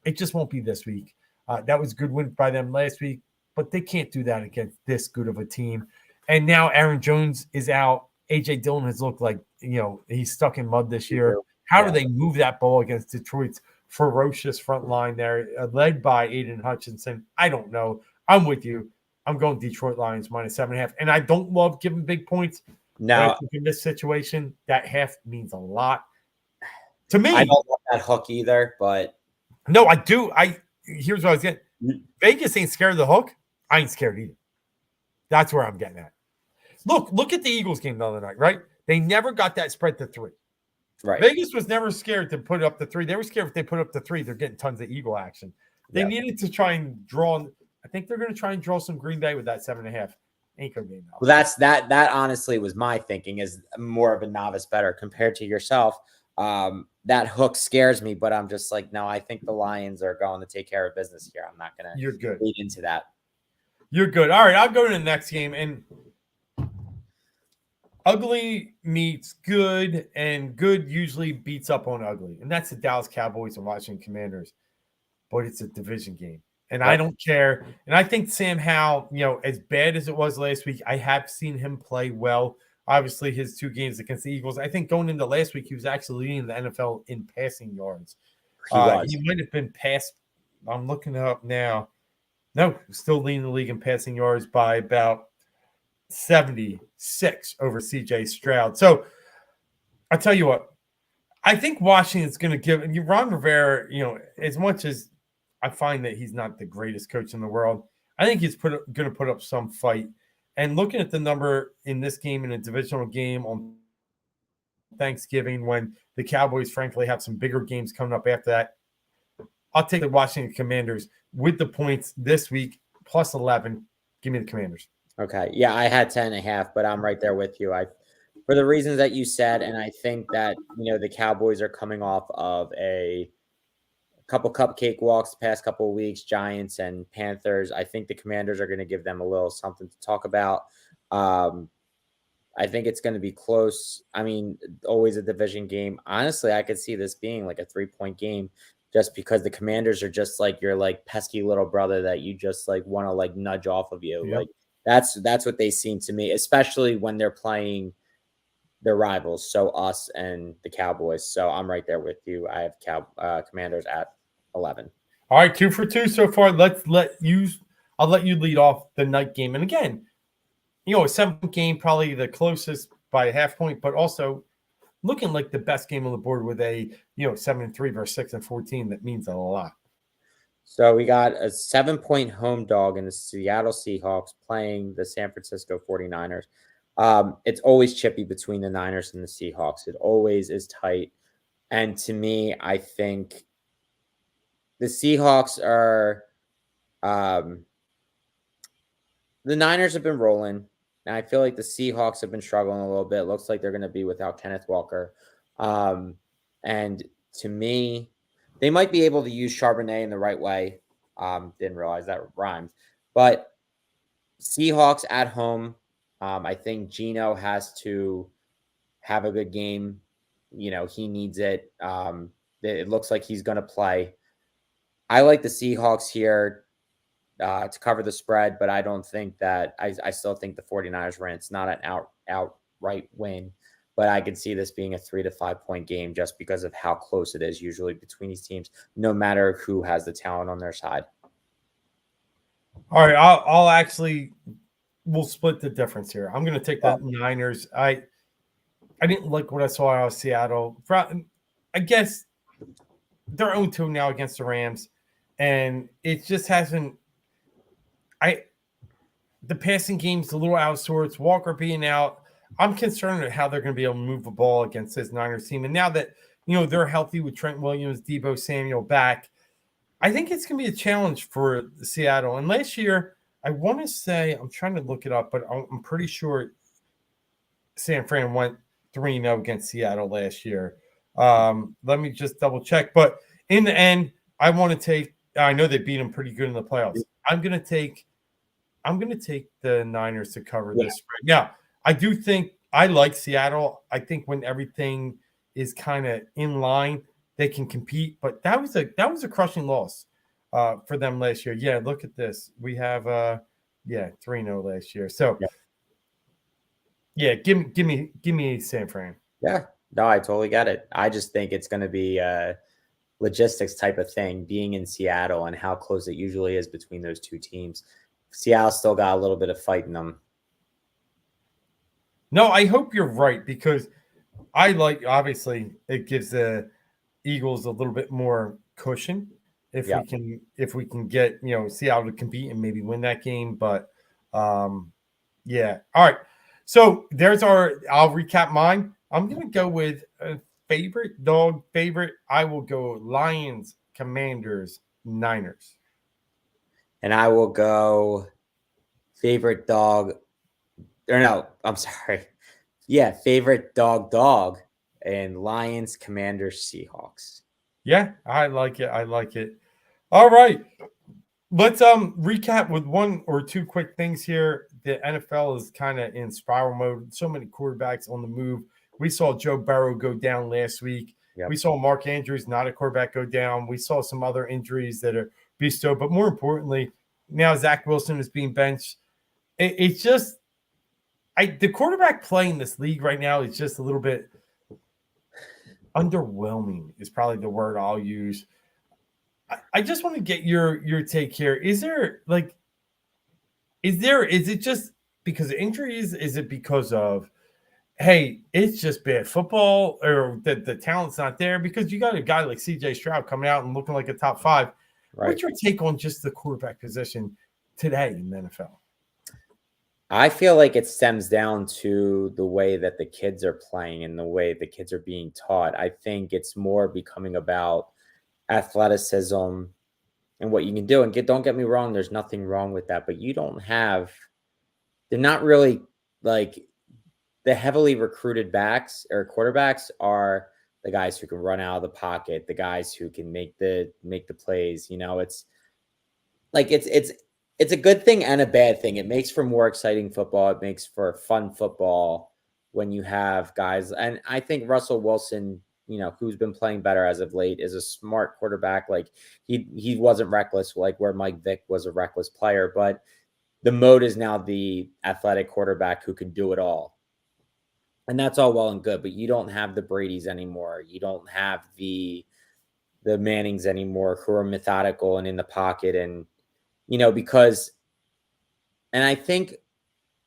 It just won't be this week. That was a good win by them last week, but they can't do that against this good of a team. And now Aaron Jones is out. A.J. Dillon has looked like, he's stuck in mud this year. How do they move that ball against Detroit's ferocious front line there, led by Aiden Hutchinson? I don't know. I'm with you. I'm going Detroit Lions -7.5. And I don't love giving big points. Now, in this situation, that half means a lot to me. I don't love that hook either, but no, I do. here's what I was getting. Vegas ain't scared of the hook. I ain't scared either. That's where I'm getting at. Look at the Eagles game the other night, right? They never got that spread to 3. Right. Vegas was never scared to put up the 3. They were scared if they put up the 3, they're getting tons of Eagle action. They needed to try and draw. I think they're going to try and draw some Green Bay with that 7.5. Ain't going to be enough. Well, that honestly was my thinking as more of a novice bettor compared to yourself. That hook scares me, but I'm just like, no, I think the Lions are going to take care of business here. I'm not going to lead into that. You're good. All right, I'll go to the next game. And ugly meets good, and good usually beats up on ugly. And that's the Dallas Cowboys and Washington Commanders. But it's a division game. And I don't care. And I think Sam Howell, as bad as it was last week, I have seen him play well. Obviously, his 2 games against the Eagles. I think going into last week, he was actually leading the NFL in passing yards. He might have been past. I'm looking it up now. No, still leading the league in passing yards by about 76 over CJ Stroud. So I tell you what, I think Washington's going to give Ron Rivera, as much as I find that he's not the greatest coach in the world, I think he's going to put up some fight. And looking at the number in this game, in a divisional game on Thanksgiving, when the Cowboys, frankly, have some bigger games coming up after that, I'll take the Washington Commanders with the points this week, plus 11. Give me the Commanders. Okay. Yeah, I had 10.5, but I'm right there with you. For the reasons that you said, and I think that, the Cowboys are coming off of a couple cupcake walks the past couple of weeks, Giants and Panthers. I think the Commanders are going to give them a little something to talk about. I think it's going to be close. I mean, always a division game. Honestly, I could see this being like a 3-point game just because the Commanders are just like your like pesky little brother that you just like want to like nudge off of you. Yep. Like that's what they seem to me, especially when they're playing their rivals. So us and the Cowboys. So I'm right there with you. I have Commanders at 11. All right, 2 for 2 so far. I'll let you lead off the night game. And again, a 7th game, probably the closest by a half point, but also looking like the best game on the board with a 7-3 versus 6-14. That means a lot. So we got a 7-point home dog in the Seattle Seahawks playing the San Francisco 49ers. It's always chippy between the Niners and the Seahawks. It always is tight. And to me, I think the Seahawks are the Niners have been rolling. And I feel like the Seahawks have been struggling a little bit. It looks like they're going to be without Kenneth Walker. And to me, they might be able to use Charbonnet in the right way. Didn't realize that rhymed. But Seahawks at home, I think Geno has to have a good game. He needs it. It looks like he's going to play. I like the Seahawks here to cover the spread, but I don't think that I still think the 49ers win. It's not an outright win, but I could see this being a 3 to 5 point game just because of how close it is usually between these teams, no matter who has the talent on their side. All right, we'll split the difference here. I'm going to take the Niners. I didn't like what I saw out of Seattle. I guess they're 0-2 now against the Rams, and it just hasn't. The passing game's a little out of sorts. Walker being out, I'm concerned at how they're going to be able to move the ball against this Niners team. And now that they're healthy with Trent Williams, Deebo Samuel back, I think it's going to be a challenge for Seattle. And last year, I want to say, I'm trying to look it up, but I'm pretty sure San Fran went 3-0 against Seattle last year. Let me just double check. But in the end, I want to take. I know they beat them pretty good in the playoffs. I'm going to take the Niners to cover this spread. Now, I do think I like Seattle. I think when everything is kind of in line, they can compete. But that was a crushing loss for them last year. Yeah, look at this. We have 3-0 last year. So give me San Fran. Yeah, no, I totally get it. I just think it's going to be a logistics type of thing, being in Seattle and how close it usually is between those two teams. Seattle still got a little bit of fight in them. No, I hope you're right, because obviously it gives the Eagles a little bit more cushion. if Yeah. we can get, Seattle to compete and maybe win that game. But yeah. All right. So I'll recap mine. I'm gonna go with a favorite. I will go Lions, Commanders, Niners. And I will go favorite dog, or no, I'm sorry. Yeah, favorite dog, and Lions, Commanders, Seahawks. Yeah, I like it. I like it. All right. Let's recap with one or two quick things here. The NFL is kind of in spiral mode. So many quarterbacks on the move. We saw Joe Burrow go down last week. We Yep. saw Mark Andrews, not a quarterback, go down. We saw some other injuries that are bestowed. But more importantly, now Zach Wilson is being benched. It's just the quarterback play in this league right now is just a little bit underwhelming. Is probably the word I'll use. I just want to get your take here. Is it just because of injuries? Is it because of, hey, it's just bad football, or the talent's not there? Because you got a guy like CJ Stroud coming out and looking like a top 5. Right. What's your take on just the quarterback position today in the NFL? I feel like it stems down to the way that the kids are playing and the way the kids are being taught. I think it's more becoming about athleticism and what you can do. And don't get me wrong, there's nothing wrong with that, but they're not really like the heavily recruited backs or quarterbacks are the guys who can run out of the pocket, the guys who can make the plays. It's like it's a good thing and a bad thing. It makes for more exciting football. It makes for fun football when you have guys. And I think Russell Wilson, who's been playing better as of late, is a smart quarterback. Like he wasn't reckless, like where Mike Vick was a reckless player, but the mode is now the athletic quarterback who can do it all. And that's all well and good, but you don't have the Bradys anymore. You don't have the Mannings anymore who are methodical and in the pocket. And, because, and I think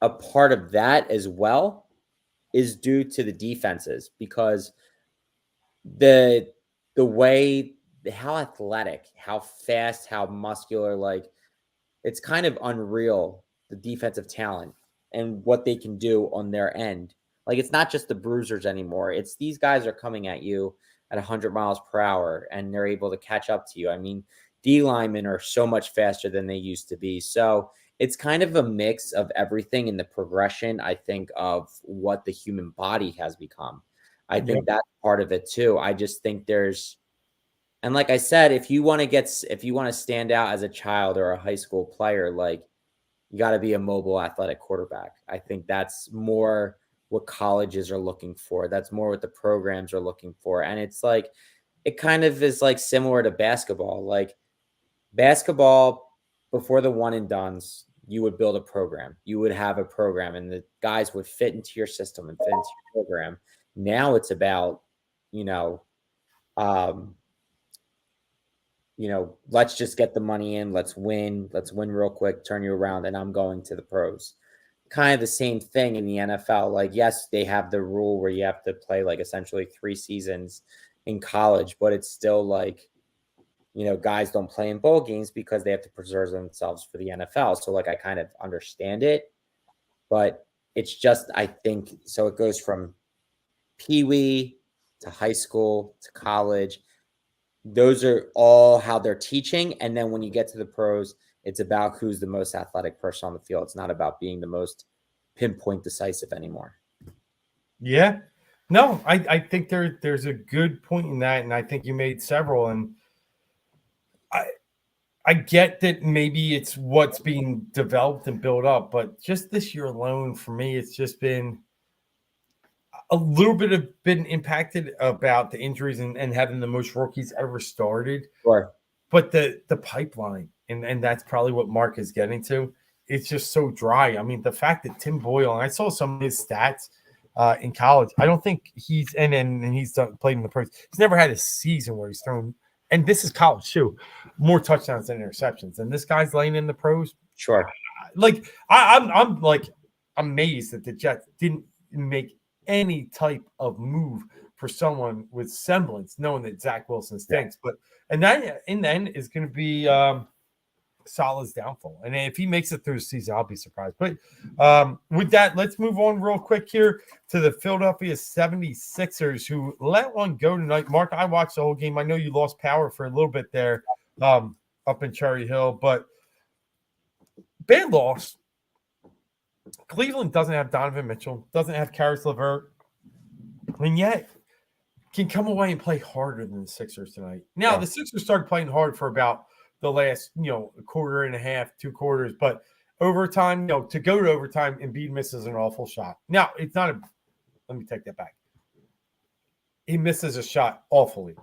a part of that as well is due to the defenses, because the way, how athletic, how fast, how muscular, like it's kind of unreal, the defensive talent and what they can do on their end. Like it's not just the bruisers anymore. It's these guys are coming at you at 100 miles per hour and they're able to catch up to you. I mean, D linemen are so much faster than they used to be. So it's kind of a mix of everything in the progression, I think, of what the human body has become. I think that's part of it too. I just think and like I said, if you want to stand out as a child or a high school player, like you got to be a mobile athletic quarterback. I think that's more what colleges are looking for. That's more what the programs are looking for. And it's like, it kind of is like similar to basketball. Like basketball, before the one and dones, you would build a program. You would have a program and the guys would fit into your system and fit into your program. Now it's about, um, let's just get the money in. Let's win real quick, turn you around, and I'm going to the pros. Kind of the same thing in the NFL. Like, yes, they have the rule where you have to play like essentially 3 seasons in college, but it's still like, guys don't play in bowl games because they have to preserve themselves for the NFL. So like, I kind of understand it, but it's just, I think, so it goes from Pee-wee to high school to college. Those are all how they're teaching. And then when you get to the pros, it's about who's the most athletic person on the field. It's not about being the most pinpoint decisive anymore. Yeah. No, I think there's a good point in that, and I think you made several. And I get that maybe it's what's being developed and built up, but just this year alone, for me, it's just been a little bit of been impacted about the injuries and having the most rookies ever started. Sure. But the pipeline, and that's probably what Mark is getting to, it's just so dry. I mean, the fact that Tim Boyle, and I saw some of his stats in college. I don't think he's and he's played in the pros. He's never had a season where he's thrown, and this is college too, more touchdowns than interceptions. And this guy's laying in the pros. Sure. Like I'm like amazed that the Jets didn't make any type of move for someone with semblance, knowing that Zach Wilson stinks. But and that in the end is going to be Salah's downfall. And if he makes it through the season, I'll be surprised. But with that, let's move on real quick here to the Philadelphia 76ers, who let one go tonight. Mark, I watched the whole game. I know you lost power for a little bit there up in Cherry Hill, but bad loss. Cleveland doesn't have Donovan Mitchell, doesn't have Karis LeVert, and yet can come away and play harder than the Sixers tonight. Now, the Sixers started playing hard for about the last, a quarter and a half, 2 quarters, but overtime, to go to overtime, Embiid misses an awful shot. Now, it's not let me take that back. He misses a shot awfully.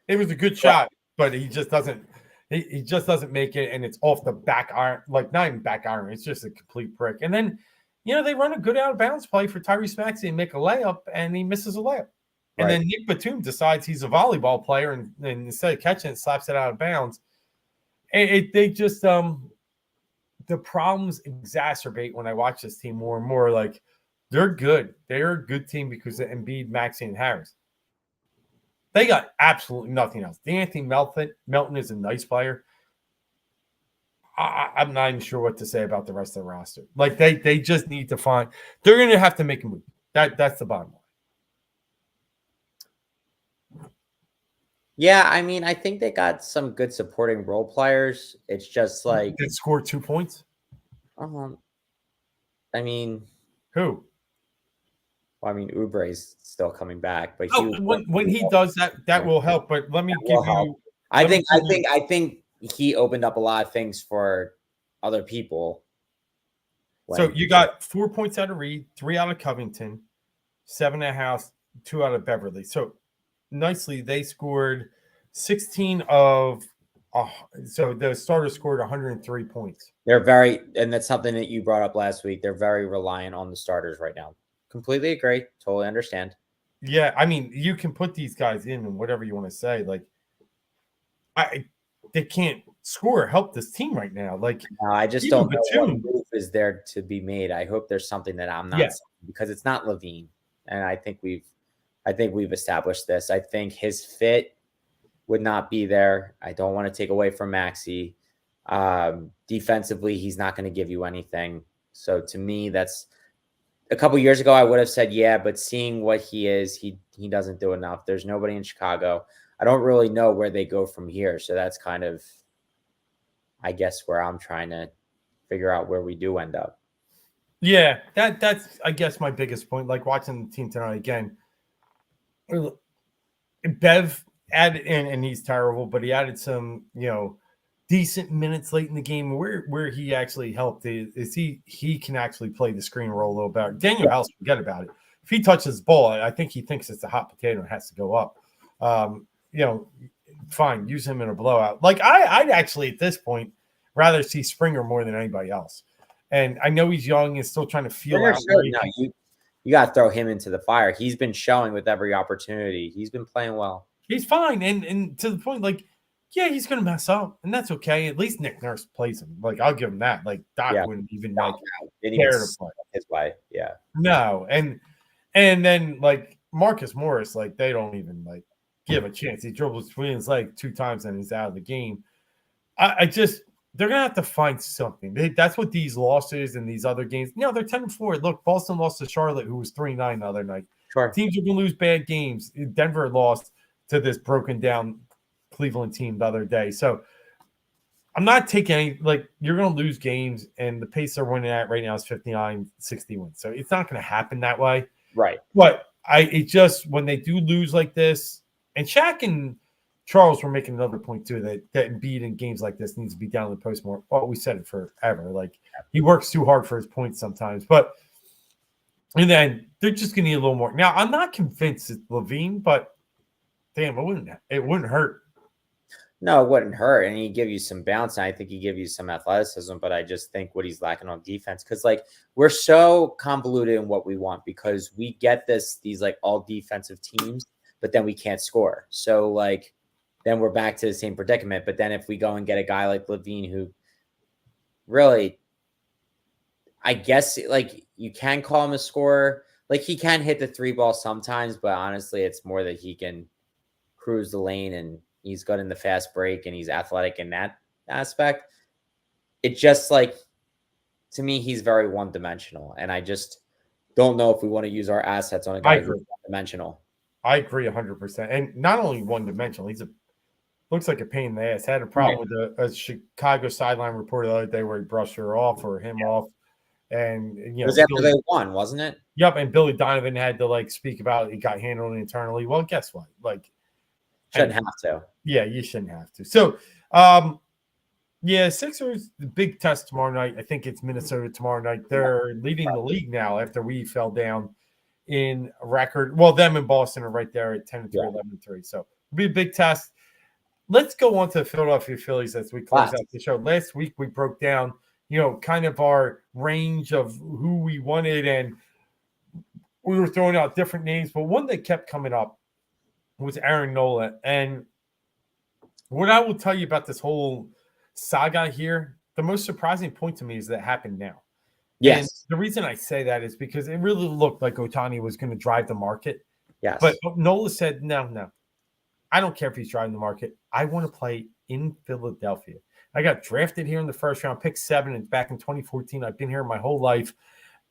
It was a good shot, but he just doesn't make it, and it's off the back iron, like not even back iron. It's just a complete brick. And then, they run a good out of bounds play for Tyrese Maxey and make a layup, and he misses a layup. And then Nick Batum decides he's a volleyball player, and instead of catching it, slaps it out of bounds. And they just the problems exacerbate when I watch this team more and more. Like, they're good. They're a good team because of Embiid, Maxey, and Harris. They got absolutely nothing else. DeAnthony Melton is a nice player. I'm not even sure what to say about the rest of the roster. Like, they just need to find – they're going to have to make a move. That's the bottom line. Yeah, I mean, I think they got some good supporting role players. It's just like – They scored 2 points? I mean – Who? Well, I mean, Oubre's still coming back, but when he does that will help. But let me give you. I think he opened up a lot of things for other people. So you got 4 points out of Reed, 3 out of Covington, 7 at House, 2 out of Beverly. So nicely, they scored 16 of. So the starters scored 103 points. And that's something that you brought up last week. They're very reliant on the starters right now. Completely agree. Totally understand. Yeah, I mean, you can put these guys in and whatever you want to say. Like, they can't score or help this team right now. Like, no, I just don't know what move is there to be made. I hope there's something that I'm not saying, because it's not Levine, and I think we've established this. I think his fit would not be there. I don't want to take away from Maxey. Defensively, he's not going to give you anything. So to me, that's. A couple years ago, I would have said, yeah, but seeing what he is, he doesn't do enough. There's nobody in Chicago. I don't really know where they go from here. So that's kind of, I guess, where I'm trying to figure out where we do end up. Yeah, that's, I guess, my biggest point. Like, watching the team tonight again, Bev added in, and he's terrible, but he added some, decent minutes late in the game. Where he actually helped is he can actually play the screen role a little better. Daniel House, forget about it. If he touches the ball, I think he thinks it's a hot potato and has to go up. Fine, use him in a blowout. Like, I'd actually at this point rather see Springer more than anybody else. And I know he's young and still trying to feel out. You got to throw him into the fire. He's been showing with every opportunity. He's been playing well. He's fine, and to the point, like. Yeah, he's going to mess up, and that's okay. At least Nick Nurse plays him. Like, I'll give him that. Like, Doc wouldn't even care to play his way. Yeah. No, and then like Marcus Morris, like they don't even like give a chance. He dribbles between his legs 2 times and he's out of the game. I just they're gonna have to find something. That's what these losses and these other games. They're 10-4. Look, Boston lost to Charlotte, who was 3-9 the other night. Sure. Teams are gonna lose bad games. Denver lost to this broken down Cleveland team the other day. So I'm not taking any, like, you're going to lose games, and the pace they're winning at right now is 59-60 wins. So it's not going to happen that way. Right. But it just, when they do lose like this, and Shaq and Charles were making another point too, that Embiid in games like this needs to be down in the post more. Well, we said it forever. Like, he works too hard for his points sometimes. But, and then they're just going to need a little more. Now, I'm not convinced it's Levine, but damn, it wouldn't hurt. No, it wouldn't hurt. And he'd give you some bounce. And I think he'd give you some athleticism. But I just think what he's lacking on defense, because like we're so convoluted in what we want, because we get these like all defensive teams, but then we can't score. So like then we're back to the same predicament. But then if we go and get a guy like Levine, who really, I guess like you can call him a scorer, Like he can hit the 3 ball sometimes, but honestly, it's more that he can cruise the lane and he's good in the fast break and he's athletic in that aspect. It just like to me, he's very one dimensional, and I just don't know if we want to use our assets on a I guy who's agree. one dimensional. I agree 100%. And not only one dimensional, he's a looks like a pain in the ass. I had a Right. problem with a Chicago sideline reporter the other day where he brushed her off or him off. And, It was after they won, wasn't it? yep. And Billy Donovan had to like speak about it got handled internally. Well, guess what? Like, Shouldn't and have to. yeah, you shouldn't have to. So, yeah, Sixers, the big test tomorrow night. I think it's Minnesota tomorrow night. They're leading the league now after we fell down in record. Well, them and Boston are right there at 10-3, Yeah. 11-3. So it'll be a big test. Let's go on to the Philadelphia Phillies as we close out the show. Last week we broke down, kind of our range of who we wanted, and we were throwing out different names, but one that kept coming up was Aaron Nola. And what I will tell you about this whole saga here, the most surprising point to me is that it happened now. Yes. And the reason I say that is because it really looked like Ohtani was going to drive the market. Yes. But Nola said, no. I don't care if he's driving the market. I want to play in Philadelphia. I got drafted here in the first round, pick 7, and back in 2014. I've been here my whole life.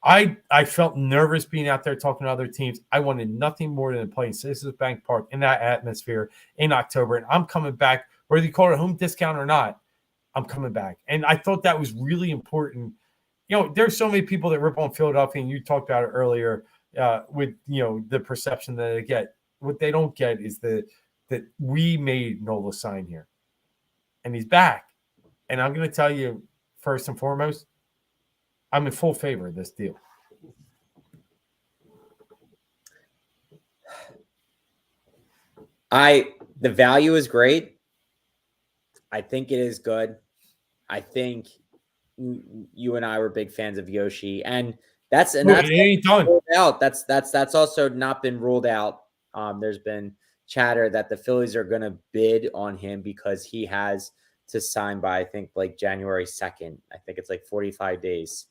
I felt nervous being out there talking to other teams. I wanted nothing more than playing Citizens Bank Park in that atmosphere in October. And I'm coming back, whether you call it a home discount or not, I'm coming back. And I thought that was really important. There's so many people that rip on Philadelphia, and you talked about it earlier with, the perception that they get. What they don't get is that we made Nola sign here. And he's back. And I'm going to tell you, first and foremost, I'm in full favor of this deal. The value is great. I think it is good. I think you and I were big fans of Yoshi, and that's it ain't done. Ruled out. That's also not been ruled out. There's been chatter that the Phillies are going to bid on him because he has to sign by, I think, like January 2nd. I think it's like 45 days.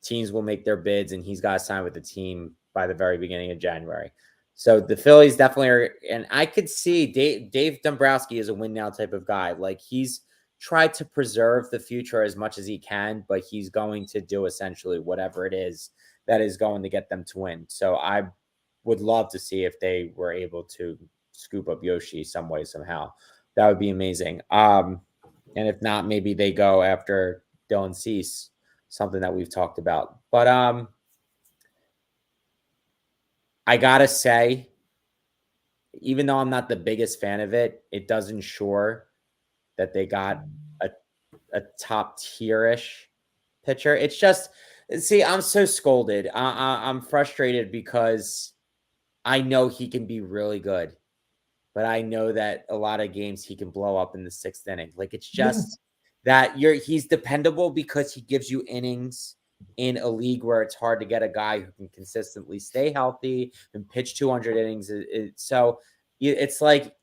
Teams will make their bids, and he's got to sign with the team by the very beginning of January. So the Phillies definitely are, and I could see Dave Dombrowski is a win now type of guy. Like he's tried to preserve the future as much as he can, but he's going to do essentially whatever it is that is going to get them to win. So I would love to see if they were able to scoop up Yoshi some way, somehow. That would be amazing. And if not, maybe they go after Dylan Cease, something that we've talked about. But I gotta say, even though I'm not the biggest fan of it, it does ensure that they got a top tier-ish pitcher. It's just, see, I'm so scolded. I'm frustrated because I know he can be really good, but I know that a lot of games he can blow up in the 6th inning. Like it's just that he's dependable because he gives you innings in a league where it's hard to get a guy who can consistently stay healthy and pitch 200 innings. So it's like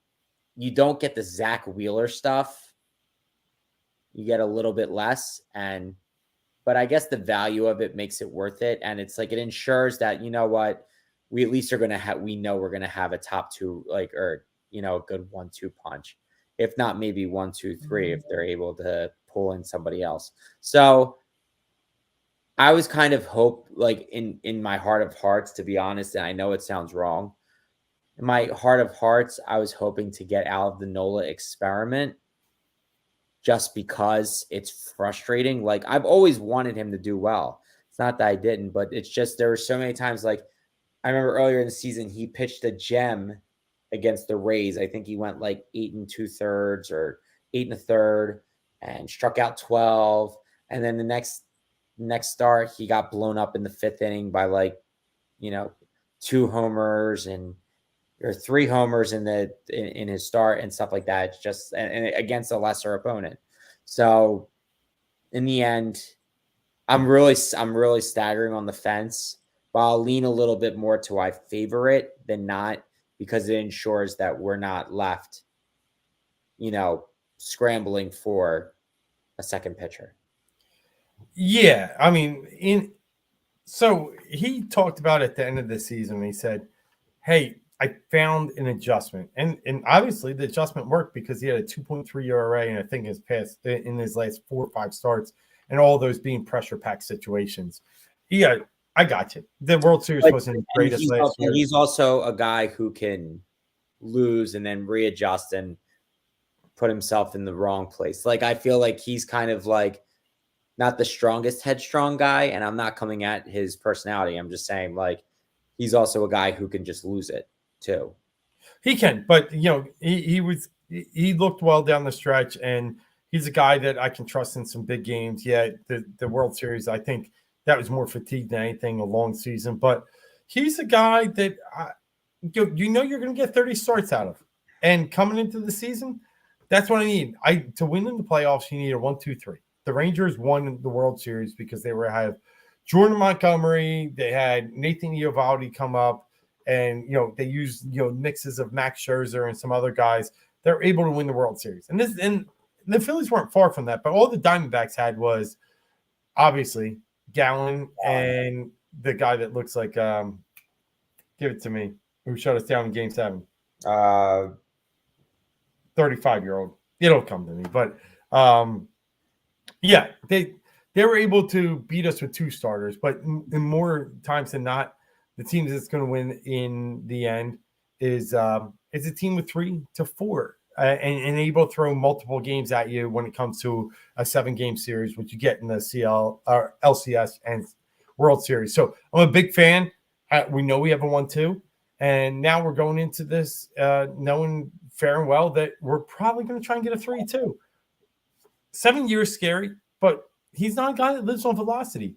you don't get the Zach Wheeler stuff. You get a little bit less, but I guess the value of it makes it worth it. And it's like, it ensures that, you know what, we at least are going to have, we know we're going to have a top 2, like, or, a good 1-2 punch. If not, maybe 1, 2, 3, if they're able to pull in somebody else. So I was kind of like in my heart of hearts, to be honest, and I know it sounds wrong. In my heart of hearts, I was hoping to get out of the Nola experiment just because it's frustrating. Like I've always wanted him to do well. It's not that I didn't, but it's just, there were so many times, like I remember earlier in the season, he pitched a gem against the Rays. I think he went like 8 2/3 or 8 1/3 and struck out 12. And then the next start, he got blown up in the 5th inning by like, 2 homers or 3 homers in his start and stuff like that. It's just, and against a lesser opponent. So in the end, I'm really staggering on the fence, but I'll lean a little bit more to I favor it than not, because it ensures that we're not left, scrambling for a second pitcher. Yeah. I mean, So he talked about at the end of the season, he said, "Hey, I found an adjustment." And obviously the adjustment worked because he had a 2.3 ERA and I think in his last 4 or 5 starts, and all those being pressure pack situations. Yeah, I got you. The World Series Like, wasn't and greatest last year. he's also a guy who can lose and then readjust and put himself in the wrong place. Like, I feel like he's kind of like not the strongest headstrong guy, and I'm not coming at his personality. I'm just saying, like, he's also a guy who can just lose it too. He can, but he looked well down the stretch, and he's a guy that I can trust in some big games. Yeah, the World Series, I think that was more fatigue than anything, a long season, but he's a guy that you're going to get 30 starts out of, and coming into the season, that's what I need. To win in the playoffs, you need a 1-2-3. The Rangers won the World Series because they have Jordan Montgomery, they had Nathan Eovaldi come up. And they used mixes of Max Scherzer and some other guys. They're able to win the World Series, and the Phillies weren't far from that. But all the Diamondbacks had was obviously Gallen and the guy that looks like give it to me, who shut us down in Game 7. 35-year-old. It'll come to me, but yeah, they were able to beat us with 2 starters, but in more times than not, the team that's going to win in the end is a team with 3 to 4 and able to throw multiple games at you when it comes to a 7-game series, which you get in the CL or LCS and World Series. So I'm a big fan. We know we have a 1-2, and now we're going into this knowing fair and well that we're probably going to try and get a 3-2. 7 years scary, but he's not a guy that lives on velocity.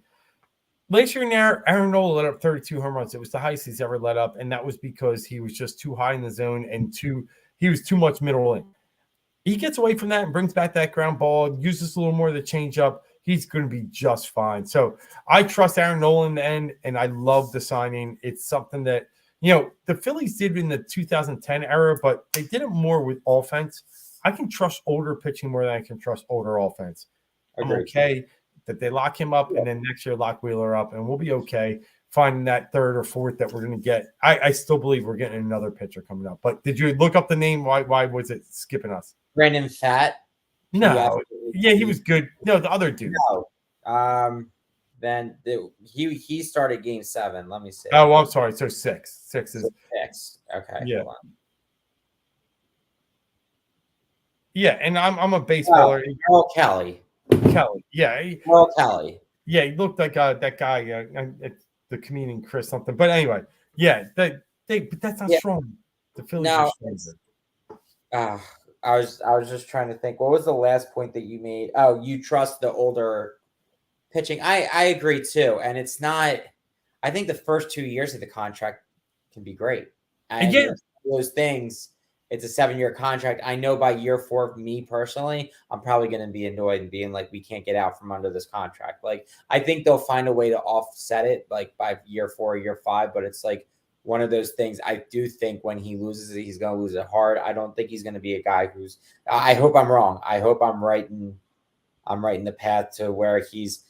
Last year, Aaron Nola let up 32 home runs. It was the highest he's ever let up, and that was because he was just too high in the zone and he was too much middle in. He gets away from that and brings back that ground ball, uses a little more of the changeup. He's going to be just fine. So I trust Aaron Nola in the end, and I love the signing. It's something that the Phillies did in the 2010 era, but they did it more with offense. I can trust older pitching more than I can trust older offense. I'm okay that they lock him up and then next year lock Wheeler up, and we'll be okay finding that 3rd or 4th that we're going to get. I still believe we're getting another pitcher coming up. But did you look up the name? Why was it skipping us? Brandon Pfaadt? No. Yeah, he was good. No, the other dude. No. Then he started Game 7. Let me see. Oh, I'm sorry. So 6. 6 is 6. Okay. Yeah. Hold on. Yeah, and I'm a baseballer. Merrill Kelly. Yeah. Merrill Kelly. Yeah, he looked like that guy, the comedian Chris something. But anyway, yeah, but that's not strong. The Phillies are stronger. I was just trying to think. What was the last point that you made? Oh, you trust the older pitching. I agree too. And it's not. I think the first 2 years of the contract can be great. And those things. It's a 7-year contract. I know by year 4, me personally, I'm probably going to be annoyed and being like, we can't get out from under this contract. Like, I think they'll find a way to offset it, like by year 4 or year 5. But it's like one of those things. I do think when he loses it, he's going to lose it hard. I don't think he's going to be a guy who's. I hope I'm wrong. I hope I'm right in the path to where he's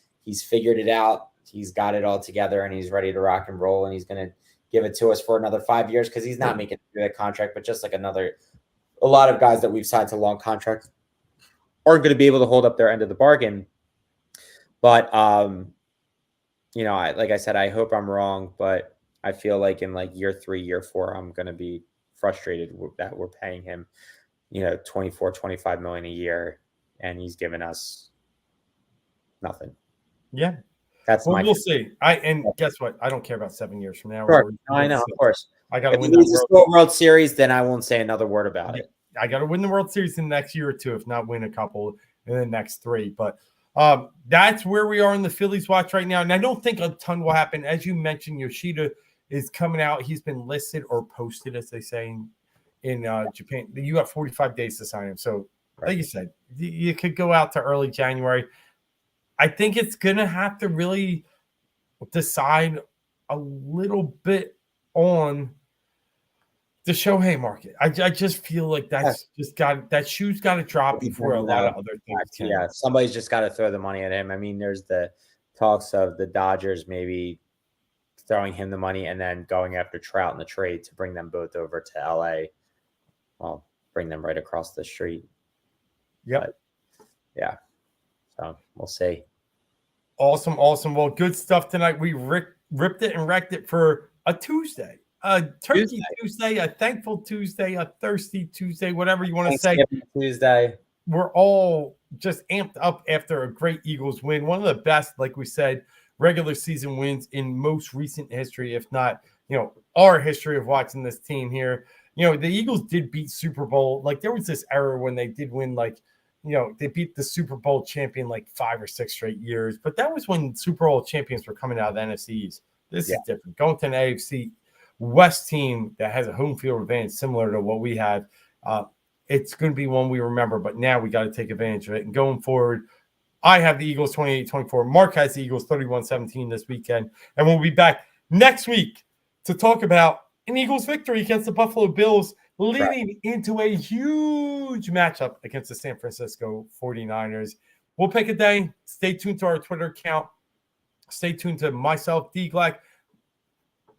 figured it out. He's got it all together and he's ready to rock and roll, and he's going to give it to us for another 5 years because he's not making it through that contract. But just like a lot of guys that we've signed to long contracts aren't going to be able to hold up their end of the bargain. But, like I said, I hope I'm wrong, but I feel like in like year 3, year 4, I'm going to be frustrated that we're paying him, 24, 25 million a year, and he's given us nothing. Yeah. That's we'll see. Guess what? I don't care about 7 years from now. Sure. I know, of course. I got to win the World Series, then I won't say another word about it. I got to win the World Series in the next year or 2, if not win a couple in the next 3. But that's where we are in the Phillies watch right now. And I don't think a ton will happen. As you mentioned, Yoshida is coming out. He's been listed or posted, as they say in Japan. You have 45 days to sign him. So, like you said, you could go out to early January. I think it's going to have to really decide a little bit on the Shohei market. I just feel like that shoe's got to drop before a lot of other things can. Yeah, somebody's just got to throw the money at him. I mean, there's the talks of the Dodgers maybe throwing him the money and then going after Trout in the trade to bring them both over to LA. Well, bring them right across the street. Yep. But, yeah. So we'll see. Awesome. Well, good stuff tonight. We ripped it and wrecked it for a Tuesday, a Turkey Tuesday, a Thankful Tuesday, a Thirsty Tuesday, whatever you want to say. Tuesday. We're all just amped up after a great Eagles win. One of the best, like we said, regular season wins in most recent history, if not, our history of watching this team here. The Eagles did beat Super Bowl. Like, there was this era when they did win, like, they beat the Super Bowl champion like 5 or 6 straight years. But that was when Super Bowl champions were coming out of the NFCs. This is different. Going to an AFC West team that has a home field advantage similar to what we have, it's going to be one we remember. But now we got to take advantage of it. And going forward, I have the Eagles 28-24. Mark has the Eagles 31-17 this weekend. And we'll be back next week to talk about an Eagles victory against the Buffalo Bills, leading into a huge matchup against the San Francisco 49ers. We'll pick a day. Stay tuned to our Twitter account. Stay tuned to myself, D. Glack,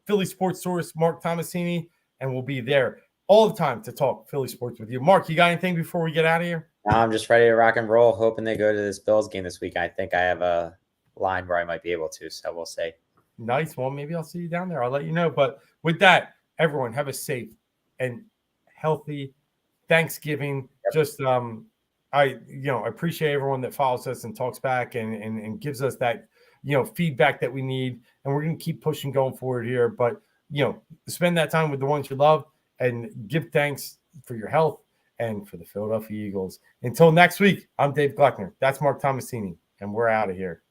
Philly Sports Source, Mark Tomasini, and we'll be there all the time to talk Philly sports with you. Mark, you got anything before we get out of here? No, I'm just ready to rock and roll, hoping they go to this Bills game this week. I think I have a line where I might be able to, so we'll see. Nice. Well, maybe I'll see you down there. I'll let you know. But with that, everyone, have a safe and healthy Thanksgiving. Just I appreciate everyone that follows us and talks back and gives us that feedback that we need, and we're going to keep pushing going forward here. But spend that time with the ones you love and give thanks for your health and for the Philadelphia Eagles. Until next week, I'm Dave Gluckner. That's Mark Tomasini, and we're out of here.